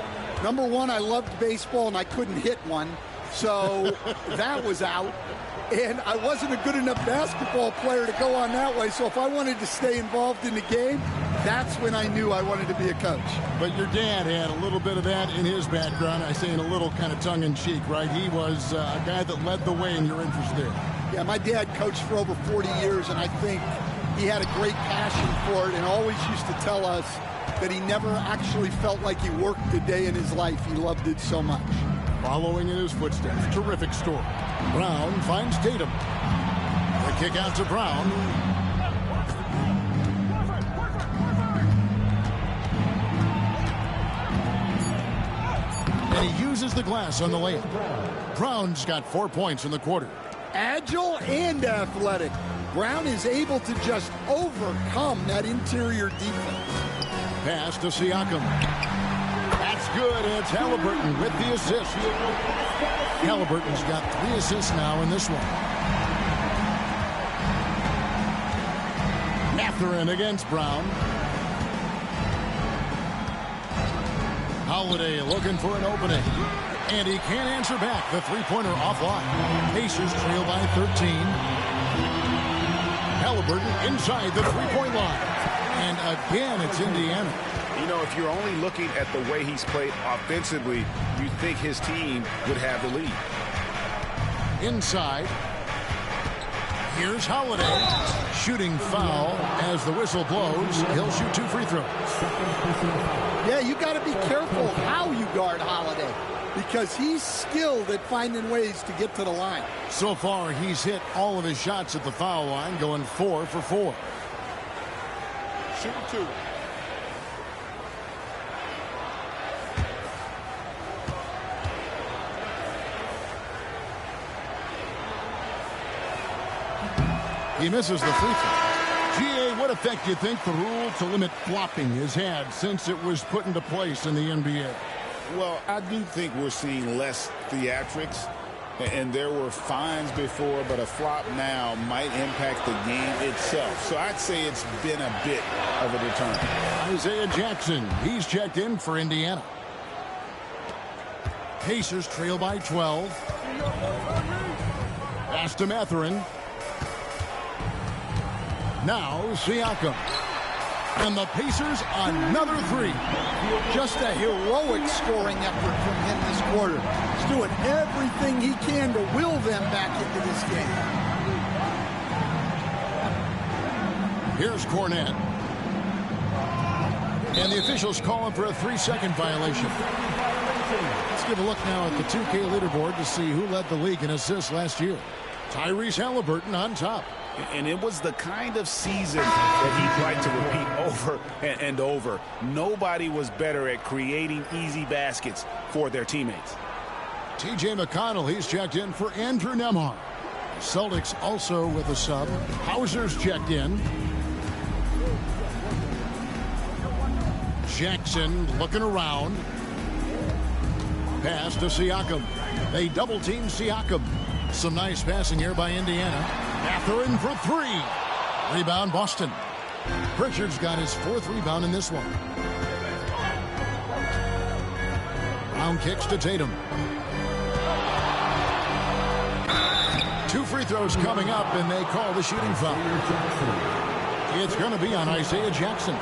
Number one, I loved baseball, and I couldn't hit one, so that was out. And I wasn't a good enough basketball player to go on that way, so if I wanted to stay involved in the game, that's when I knew I wanted to be a coach. But your dad had a little bit of that in his background. I say in a little kind of tongue-in-cheek, right? He was a guy that led the way in your interest there. Yeah, my dad coached for over 40 years, and I think he had a great passion for it and always used to tell us that he never actually felt like he worked a day in his life. He loved it so much. Following in his footsteps, terrific story. Brown finds Tatum. The kick out to Brown. And he uses the glass on the layup. Brown's got 4 points in the quarter. Agile and athletic. Brown is able to just overcome that interior defense. Pass to Siakam. That's good, and it's Halliburton with the assist. Halliburton's got 3 assists now in this one. Mathurin against Brown. Holiday looking for an opening. And he can't answer back. The three-pointer offline. Pacers trail by 13. Halliburton inside the three-point line. And again, it's Indiana. You know, if you're only looking at the way he's played offensively, you think his team would have the lead. Inside. Here's Holiday. Shooting foul as the whistle blows. He'll shoot 2 free throws. Yeah, you got to be careful how you guard Holiday because he's skilled at finding ways to get to the line. So far, he's hit all of his shots at the foul line, going 4 for 4. Shoot 2. He misses the free throw. GA, what effect do you think the rule to limit flopping has had since it was put into place in the NBA? Well, I do think we're seeing less theatrics, and there were fines before, but a flop now might impact the game itself. So I'd say it's been a bit of a deterrent. Isaiah Jackson, he's checked in for Indiana. Pacers trail by 12. Pass to Mathurin. Now Siakam. And the Pacers another 3. Just a heroic scoring effort from him this quarter. He's doing everything he can to will them back into this game. Here's Cornette. And the officials call him for a 3-second violation. Let's give a look now at the 2K leaderboard to see who led the league in assists last year. Tyrese Halliburton on top. And it was the kind of season that he'd like to repeat over and over. Nobody was better at creating easy baskets for their teammates. TJ McConnell, he's checked in for Andrew Nembhard. Celtics also with a sub. Hauser's checked in. Jackson looking around. Pass to Siakam. They double-team Siakam. Some nice passing here by Indiana. Mathurin for 3. Rebound Boston. Pritchard's got his 4th rebound in this one. Brown kicks to Tatum. 2 free free throw's coming up, and they call the shooting foul. It's going to be on Isaiah Jackson.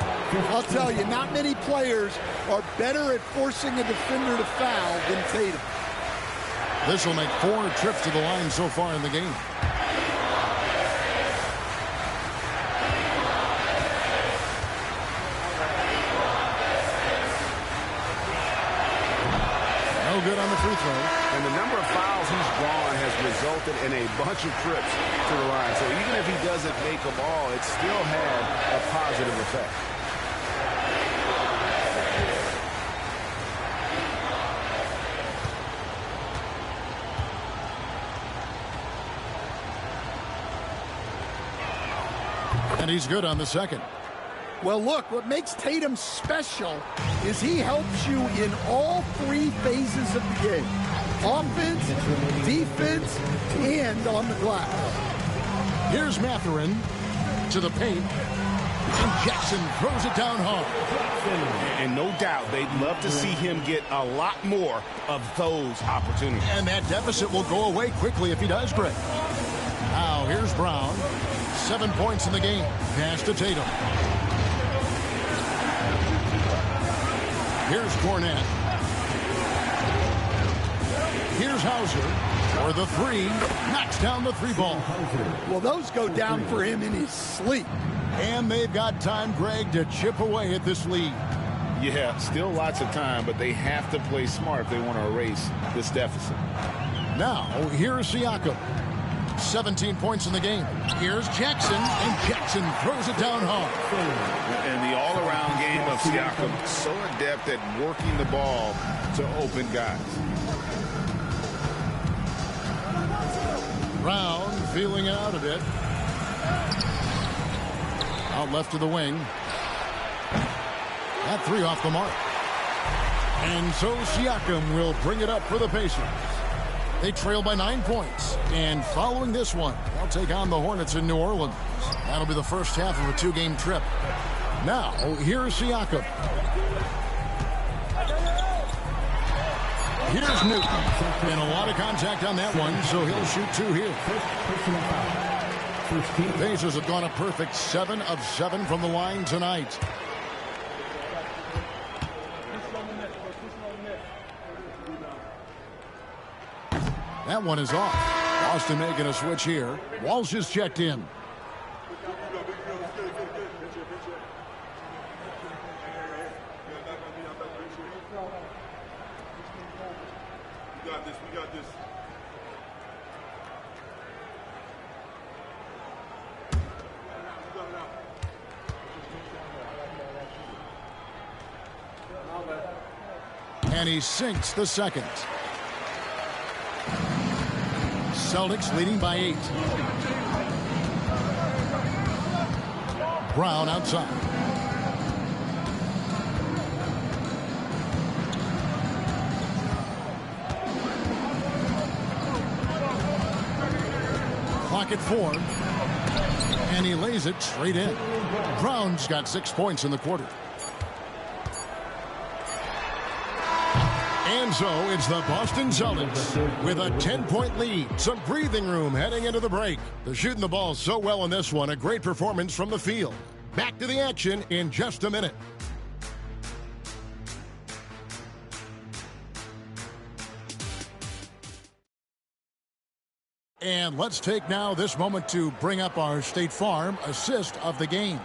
I'll tell you, not many players are better at forcing a defender to foul than Tatum. This will make 4 trips to the line so far in the game. No good on the free throw. And the number of fouls he's drawn has resulted in a bunch of trips to the line. So even if he doesn't make them all, it still had a positive effect. And he's good on the second. Well, look, what makes Tatum special is he helps you in all 3 phases of the game. Offense, defense, and on the glass. Here's Mathurin to the paint. And Jackson throws it down hard. And no doubt they'd love to see him get a lot more of those opportunities. And that deficit will go away quickly if he does, Greg. Now, here's Brown. 7 points in the game. Pass to Tatum. Here's Cornette. Here's Hauser for the 3. Knocks down the 3 ball. Well, those go down for him in his sleep. And they've got time, Greg, to chip away at this lead. Yeah, still lots of time, but they have to play smart if they want to erase this deficit. Now, here's Siakam. 17 points in the game. Here's Jackson, and Jackson throws it down hard. And the all-around game of Siakam, so adept at working the ball to open guys. Brown feeling it out a bit. Out left to the wing. That 3 off the mark. And so Siakam will bring it up for the Pacers. They trail by 9 points. And following this one, they'll take on the Hornets in New Orleans. That'll be the first half of a 2-game trip. Now, here's Siakam. Here's Newton. And a lot of contact on that one, so he'll shoot 2 here. Pacers have gone a perfect 7 of 7 from the line tonight. That one is off. Boston making a switch here. Walsh is checked in. We got this. We got this. And he sinks the second. Celtics leading by 8. Brown outside. Clock at 4. And he lays it straight in. Brown's got 6 points in the quarter. And so it's the Boston Celtics with a 10-point lead. Some breathing room heading into the break. They're shooting the ball so well in this one. A great performance from the field. Back to the action in just a minute. And let's take now this moment to bring up our State Farm assist of the game.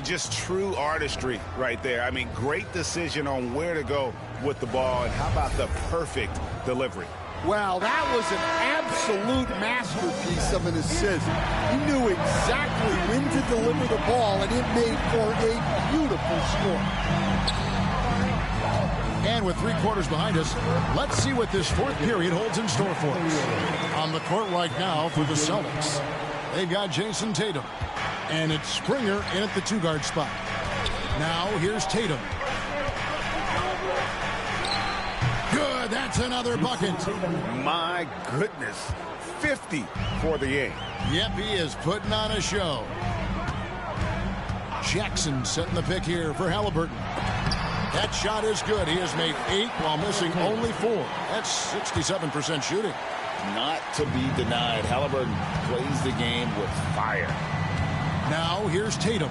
Just true artistry right there. I mean, great decision on where to go with the ball, and how about the perfect delivery? Well, that was an absolute masterpiece of an assist. He knew exactly when to deliver the ball, and it made for a beautiful score. And with 3 quarters behind us, let's see what this 4th period holds in store for us. On the court right now for the Celtics, they've got Jason Tatum. And it's Springer in at the 2-guard spot. Now here's Tatum. Good, that's another bucket. My goodness, 50 for the game. Yep, he is putting on a show. Jackson setting the pick here for Halliburton. That shot is good. He has made 8 while missing only 4. That's 67% shooting. not to be denied. Halliburton plays the game with fire. Now here's Tatum.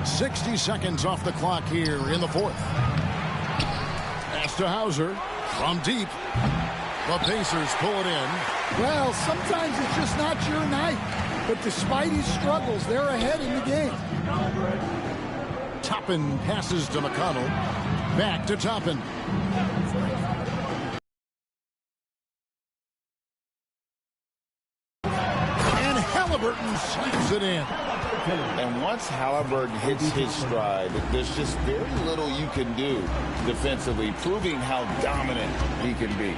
60 seconds off the clock here in the fourth. Pass to Hauser from deep. The Pacers pull it in. Well, sometimes it's just not your night. But despite his struggles, they're ahead in the game. Toppin passes to McConnell. Back to Toppin. And Halliburton slaps it in. And once Halliburton hits his stride, there's just very little you can do defensively, proving how dominant he can be.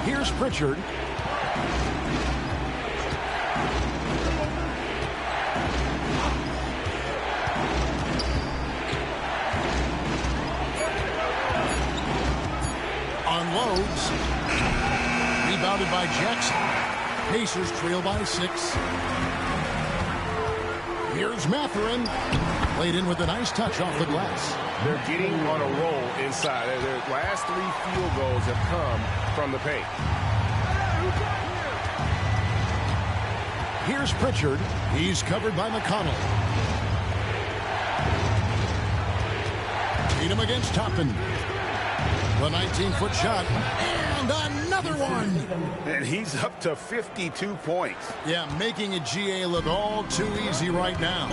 Here's Pritchard. Unloads. Rebounded by Jackson. Pacers trail by 6. Here's Mathurin. Played in with a nice touch off the glass. They're getting on a roll inside. Their last 3 field goals have come from the paint. Here's Pritchard. He's covered by McConnell. Tatum against Toppin. The 19-foot shot. And another one. And he's up to 52 points. Yeah, making a GA look all too easy right now.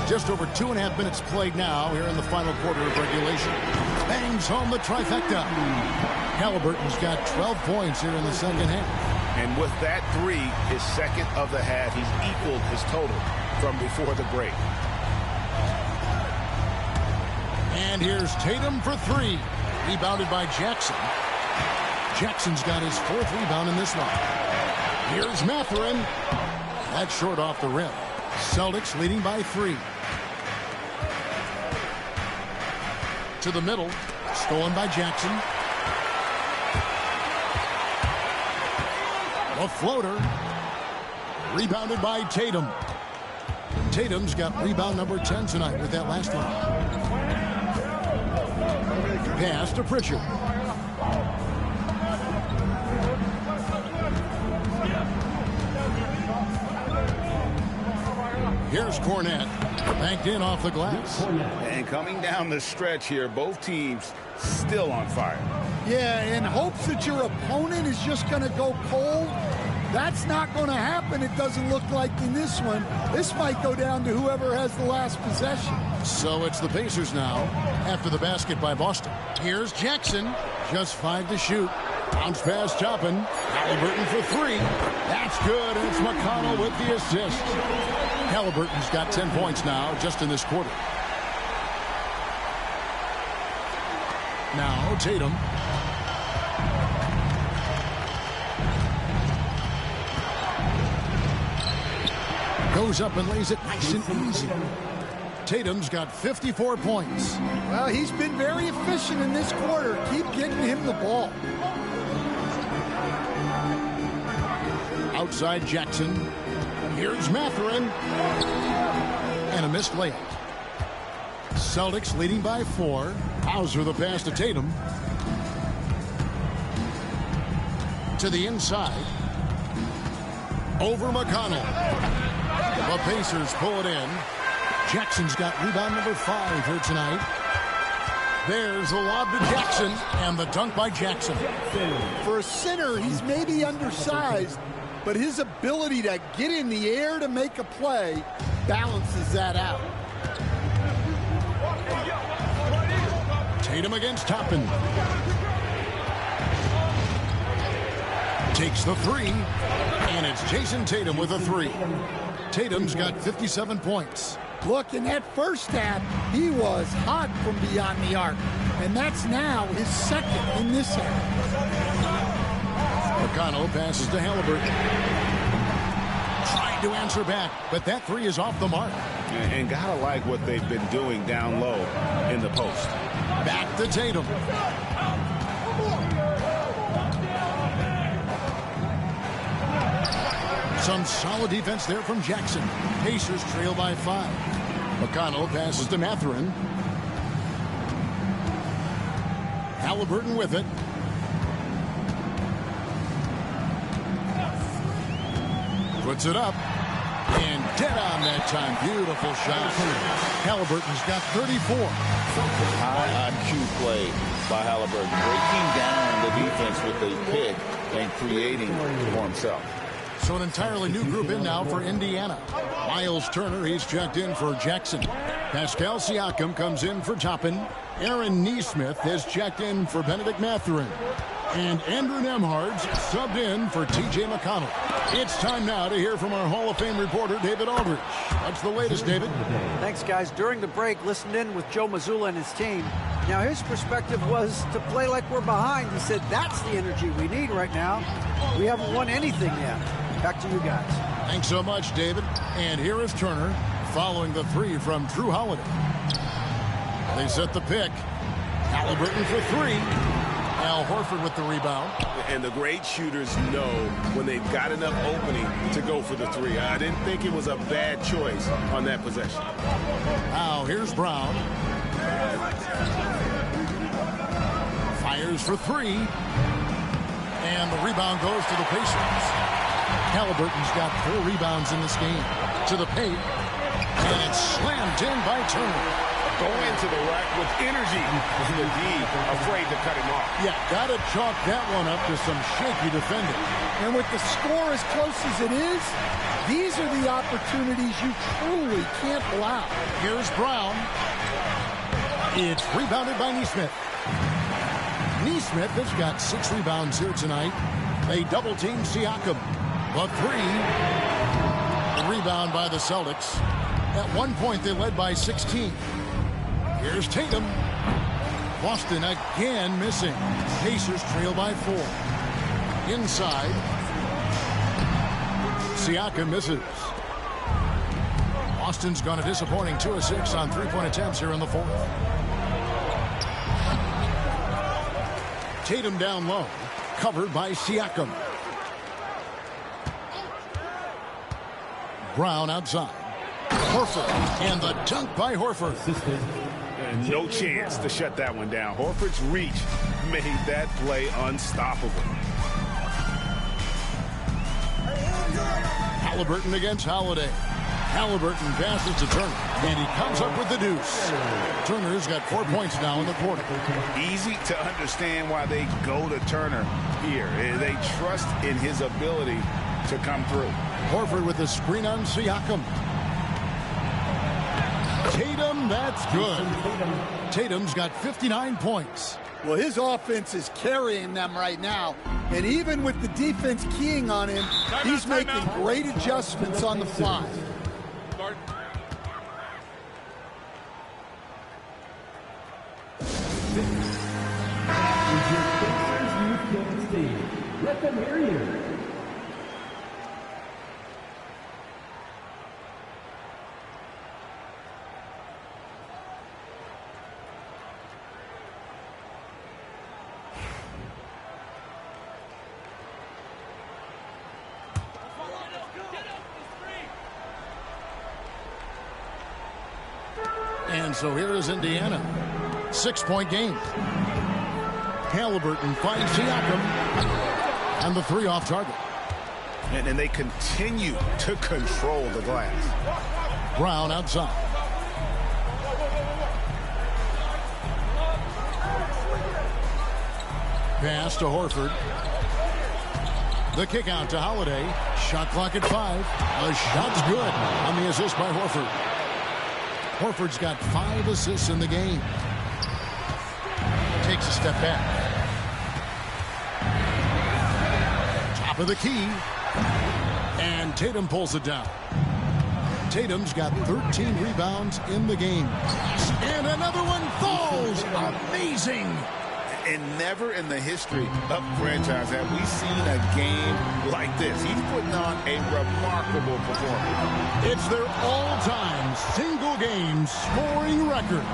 Just over 2.5 minutes played now here in the final quarter of regulation. Bangs home the trifecta. Halliburton's got 12 points here in the second half. And with that 3, his second of the half, he's equaled his total from before the break. And here's Tatum for 3. Rebounded by Jackson. Jackson's got his 4th rebound in this one. Here's Mathurin. That's short off the rim. Celtics leading by 3. To the middle. Stolen by Jackson. A floater. Rebounded by Tatum. Tatum's got rebound number 10 tonight with that last one. Pass to Pritchard. Here's Cornette. Banked in off the glass. And coming down the stretch here, both teams still on fire. Yeah, in hopes that your opponent is just going to go cold. That's not going to happen, it doesn't look like in this one. This might go down to whoever has the last possession. So it's the Pacers now after the basket by Boston. Here's Jackson. Just 5 to shoot. Bounce pass Toppin. Halliburton for 3. That's good, and it's McConnell with the assist. Halliburton's got 10 points now just in this quarter. Now Tatum. Goes up and lays it nice and easy. Tatum's got 54 points. Well, he's been very efficient in this quarter. Keep getting him the ball. Outside Jackson. Here's Mathurin. And a missed layup. Celtics leading by 4. Hauser the pass to Tatum. To the inside. Over McConnell. The Pacers pull it in. Jackson's got rebound number 5 here tonight. There's the lob to Jackson, and the dunk by Jackson. For a center, he's maybe undersized, but his ability to get in the air to make a play balances that out. Tatum against Toppin. Takes the 3, and it's Jason Tatum with a 3. Tatum's got 57 points. Look, in that first half, he was hot from beyond the arc, and that's now his second in this half. McConnell passes to Halliburton. Trying to answer back, but that 3 is off the mark. And gotta like what they've been doing down low in the post. Back to Tatum. Some solid defense there from Jackson. Pacers trail by 5. McConnell passes to Mathurin. Halliburton with it. Puts it up. And dead on that time. Beautiful shot. Halliburton's got 34. High IQ play by Halliburton. Breaking down the defense with a pick and creating for himself. So an entirely new group in now for Indiana. Miles Turner, he's checked in for Jackson. Pascal Siakam comes in for Toppin. Aaron Nesmith has checked in for Benedict Mathurin. And Andrew Nembhard's subbed in for T.J. McConnell. It's time now to hear from our Hall of Fame reporter, David Aldridge. What's the latest, David? Thanks, guys. During the break, listened in with Joe Mazzulla and his team. Now, his perspective was to play like we're behind. He said that's the energy we need right now. We haven't won anything yet. Back to you guys. Thanks so much, David. And here is Turner following the three from Drew Holiday. They set the pick. Halliburton for three. Al Horford with the rebound. And the great shooters know when they've got enough opening to go for the three. I didn't think it was a bad choice on that possession. Now here's Brown. Fires for three. And the rebound goes to the Pacers. Halliburton's got 4 rebounds in this game. To the paint. And it's slammed in by Turner. Going into the rack with energy. The D afraid to cut him off. Yeah, got to chalk that one up to some shaky defending. And with the score as close as it is, these are the opportunities you truly can't allow. Here's Brown. It's rebounded by Nesmith. Nesmith has got 6 rebounds here tonight. They double-team Siakam. But 3. The rebound by the Celtics. At one point, they led by 16. Here's Tatum. Boston again missing. Pacers trail by 4. Inside. Siakam misses. Boston's gone a disappointing 2 of 6 on 3-point attempts here in the 4th. Tatum down low. Covered by Siakam. Brown outside. Horford. And the dunk by Horford. And no chance to shut that one down. Horford's reach made that play unstoppable. Halliburton against Holiday. Halliburton passes to Turner. And he comes up with the deuce. Turner's got 4 points now in the quarter. Easy to understand why they go to Turner here. They trust in his ability to come through. Horford with the screen on Siakam. Tatum, that's good. Tatum's got 59 points. Well, his offense is carrying them right now. And even with the defense keying on him, he's making great adjustments on the fly. Let them hear you. And so here is Indiana. 6-point game. Halliburton finds Siakam. And the 3 off target. And they continue to control the glass. Brown outside. Pass to Horford. The kick out to Holiday. Shot clock at 5. The shot's good on the assist by Horford. Horford's got 5 assists in the game. Takes a step back. Top of the key. And Tatum pulls it down. Tatum's got 13 rebounds in the game. And another one falls. Amazing. And never in the history of franchise have we seen a game like this. He's putting on a remarkable performance. It's their all-time single-game scoring record.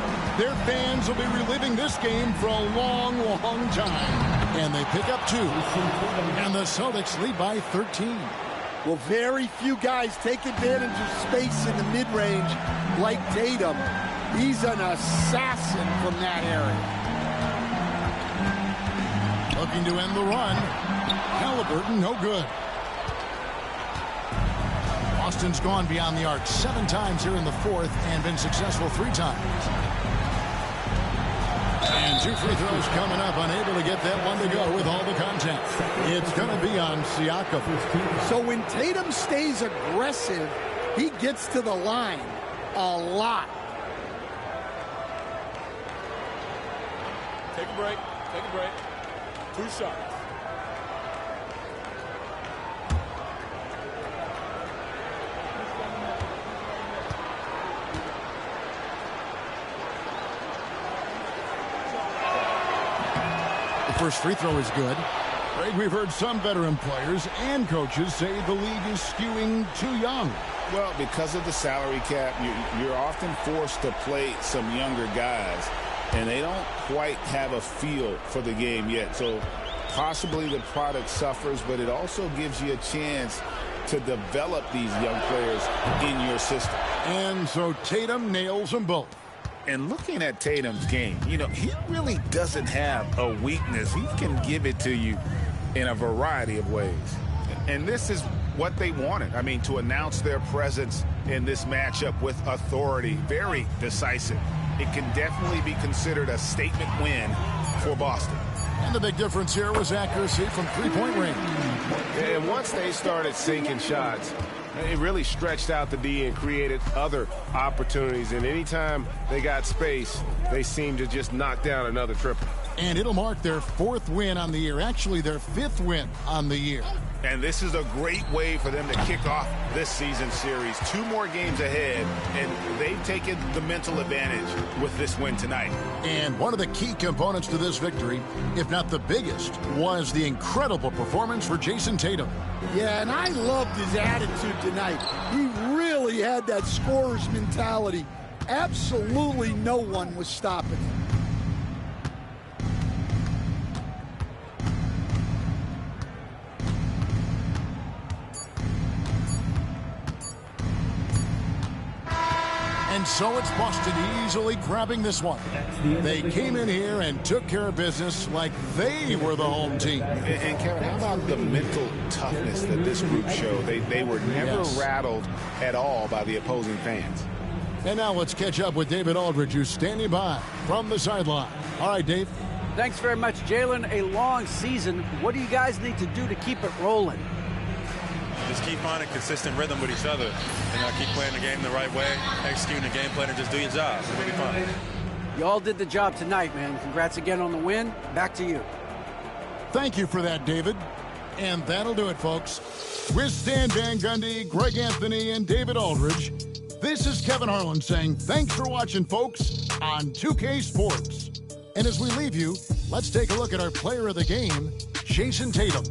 Their fans will be reliving this game for a long, long time. And they pick up 2. And the Celtics lead by 13. Well, very few guys take advantage of space in the mid-range like Tatum. He's an assassin from that area. Looking to end the run. Halliburton, no good. Boston's gone beyond the arc 7 times here in the fourth and been successful 3 times. And 2 free throws coming up, unable to get that one to go with all the contact. It's going to be on Siakam. So when Tatum stays aggressive, he gets to the line a lot. Take a break. Take a break. 2 shots. The first free throw is good. Greg, we've heard some veteran players and coaches say the league is skewing too young. Well, because of the salary cap, you're often forced to play some younger guys, and they don't quite have a feel for the game yet. So possibly the product suffers, but it also gives you a chance to develop these young players in your system. And so Tatum nails them both. And looking at Tatum's game, you know, he really doesn't have a weakness. He can give it to you in a variety of ways. And this is what they wanted. I mean, to announce their presence in this matchup with authority, very decisive. It can definitely be considered a statement win for Boston. And the big difference here was accuracy from 3-point range. And once they started sinking shots, it really stretched out the D and created other opportunities. And anytime they got space, they seemed to just knock down another triple. And it'll mark their 4th win on the year, actually their 5th win on the year. And this is a great way for them to kick off this season series. 2 more games ahead, and they've taken the mental advantage with this win tonight. And one of the key components to this victory, if not the biggest, was the incredible performance for Jason Tatum. Yeah, and I loved his attitude tonight. He really had that scorer's mentality. Absolutely no one was stopping him. And so it's Boston easily grabbing this one. They came in here and took care of business like they were the home team. And Kevin, how about the mental toughness that this group showed? They were never rattled at all by the opposing fans. And now let's catch up with David Aldridge, who's standing by from the sideline. All right, Dave. Thanks very much, Jalen. A long season. What do you guys need to do to keep it rolling? Just keep finding consistent rhythm with each other. Keep playing the game the right way, executing the game plan, and just do your job. It'll be fun. You all did the job tonight, man. Congrats again on the win. Back to you. Thank you for that, David. And that'll do it, folks. With Stan Van Gundy, Greg Anthony, and David Aldridge, this is Kevin Harlan saying thanks for watching, folks, on 2K Sports. And as we leave you, let's take a look at our player of the game, Jason Tatum.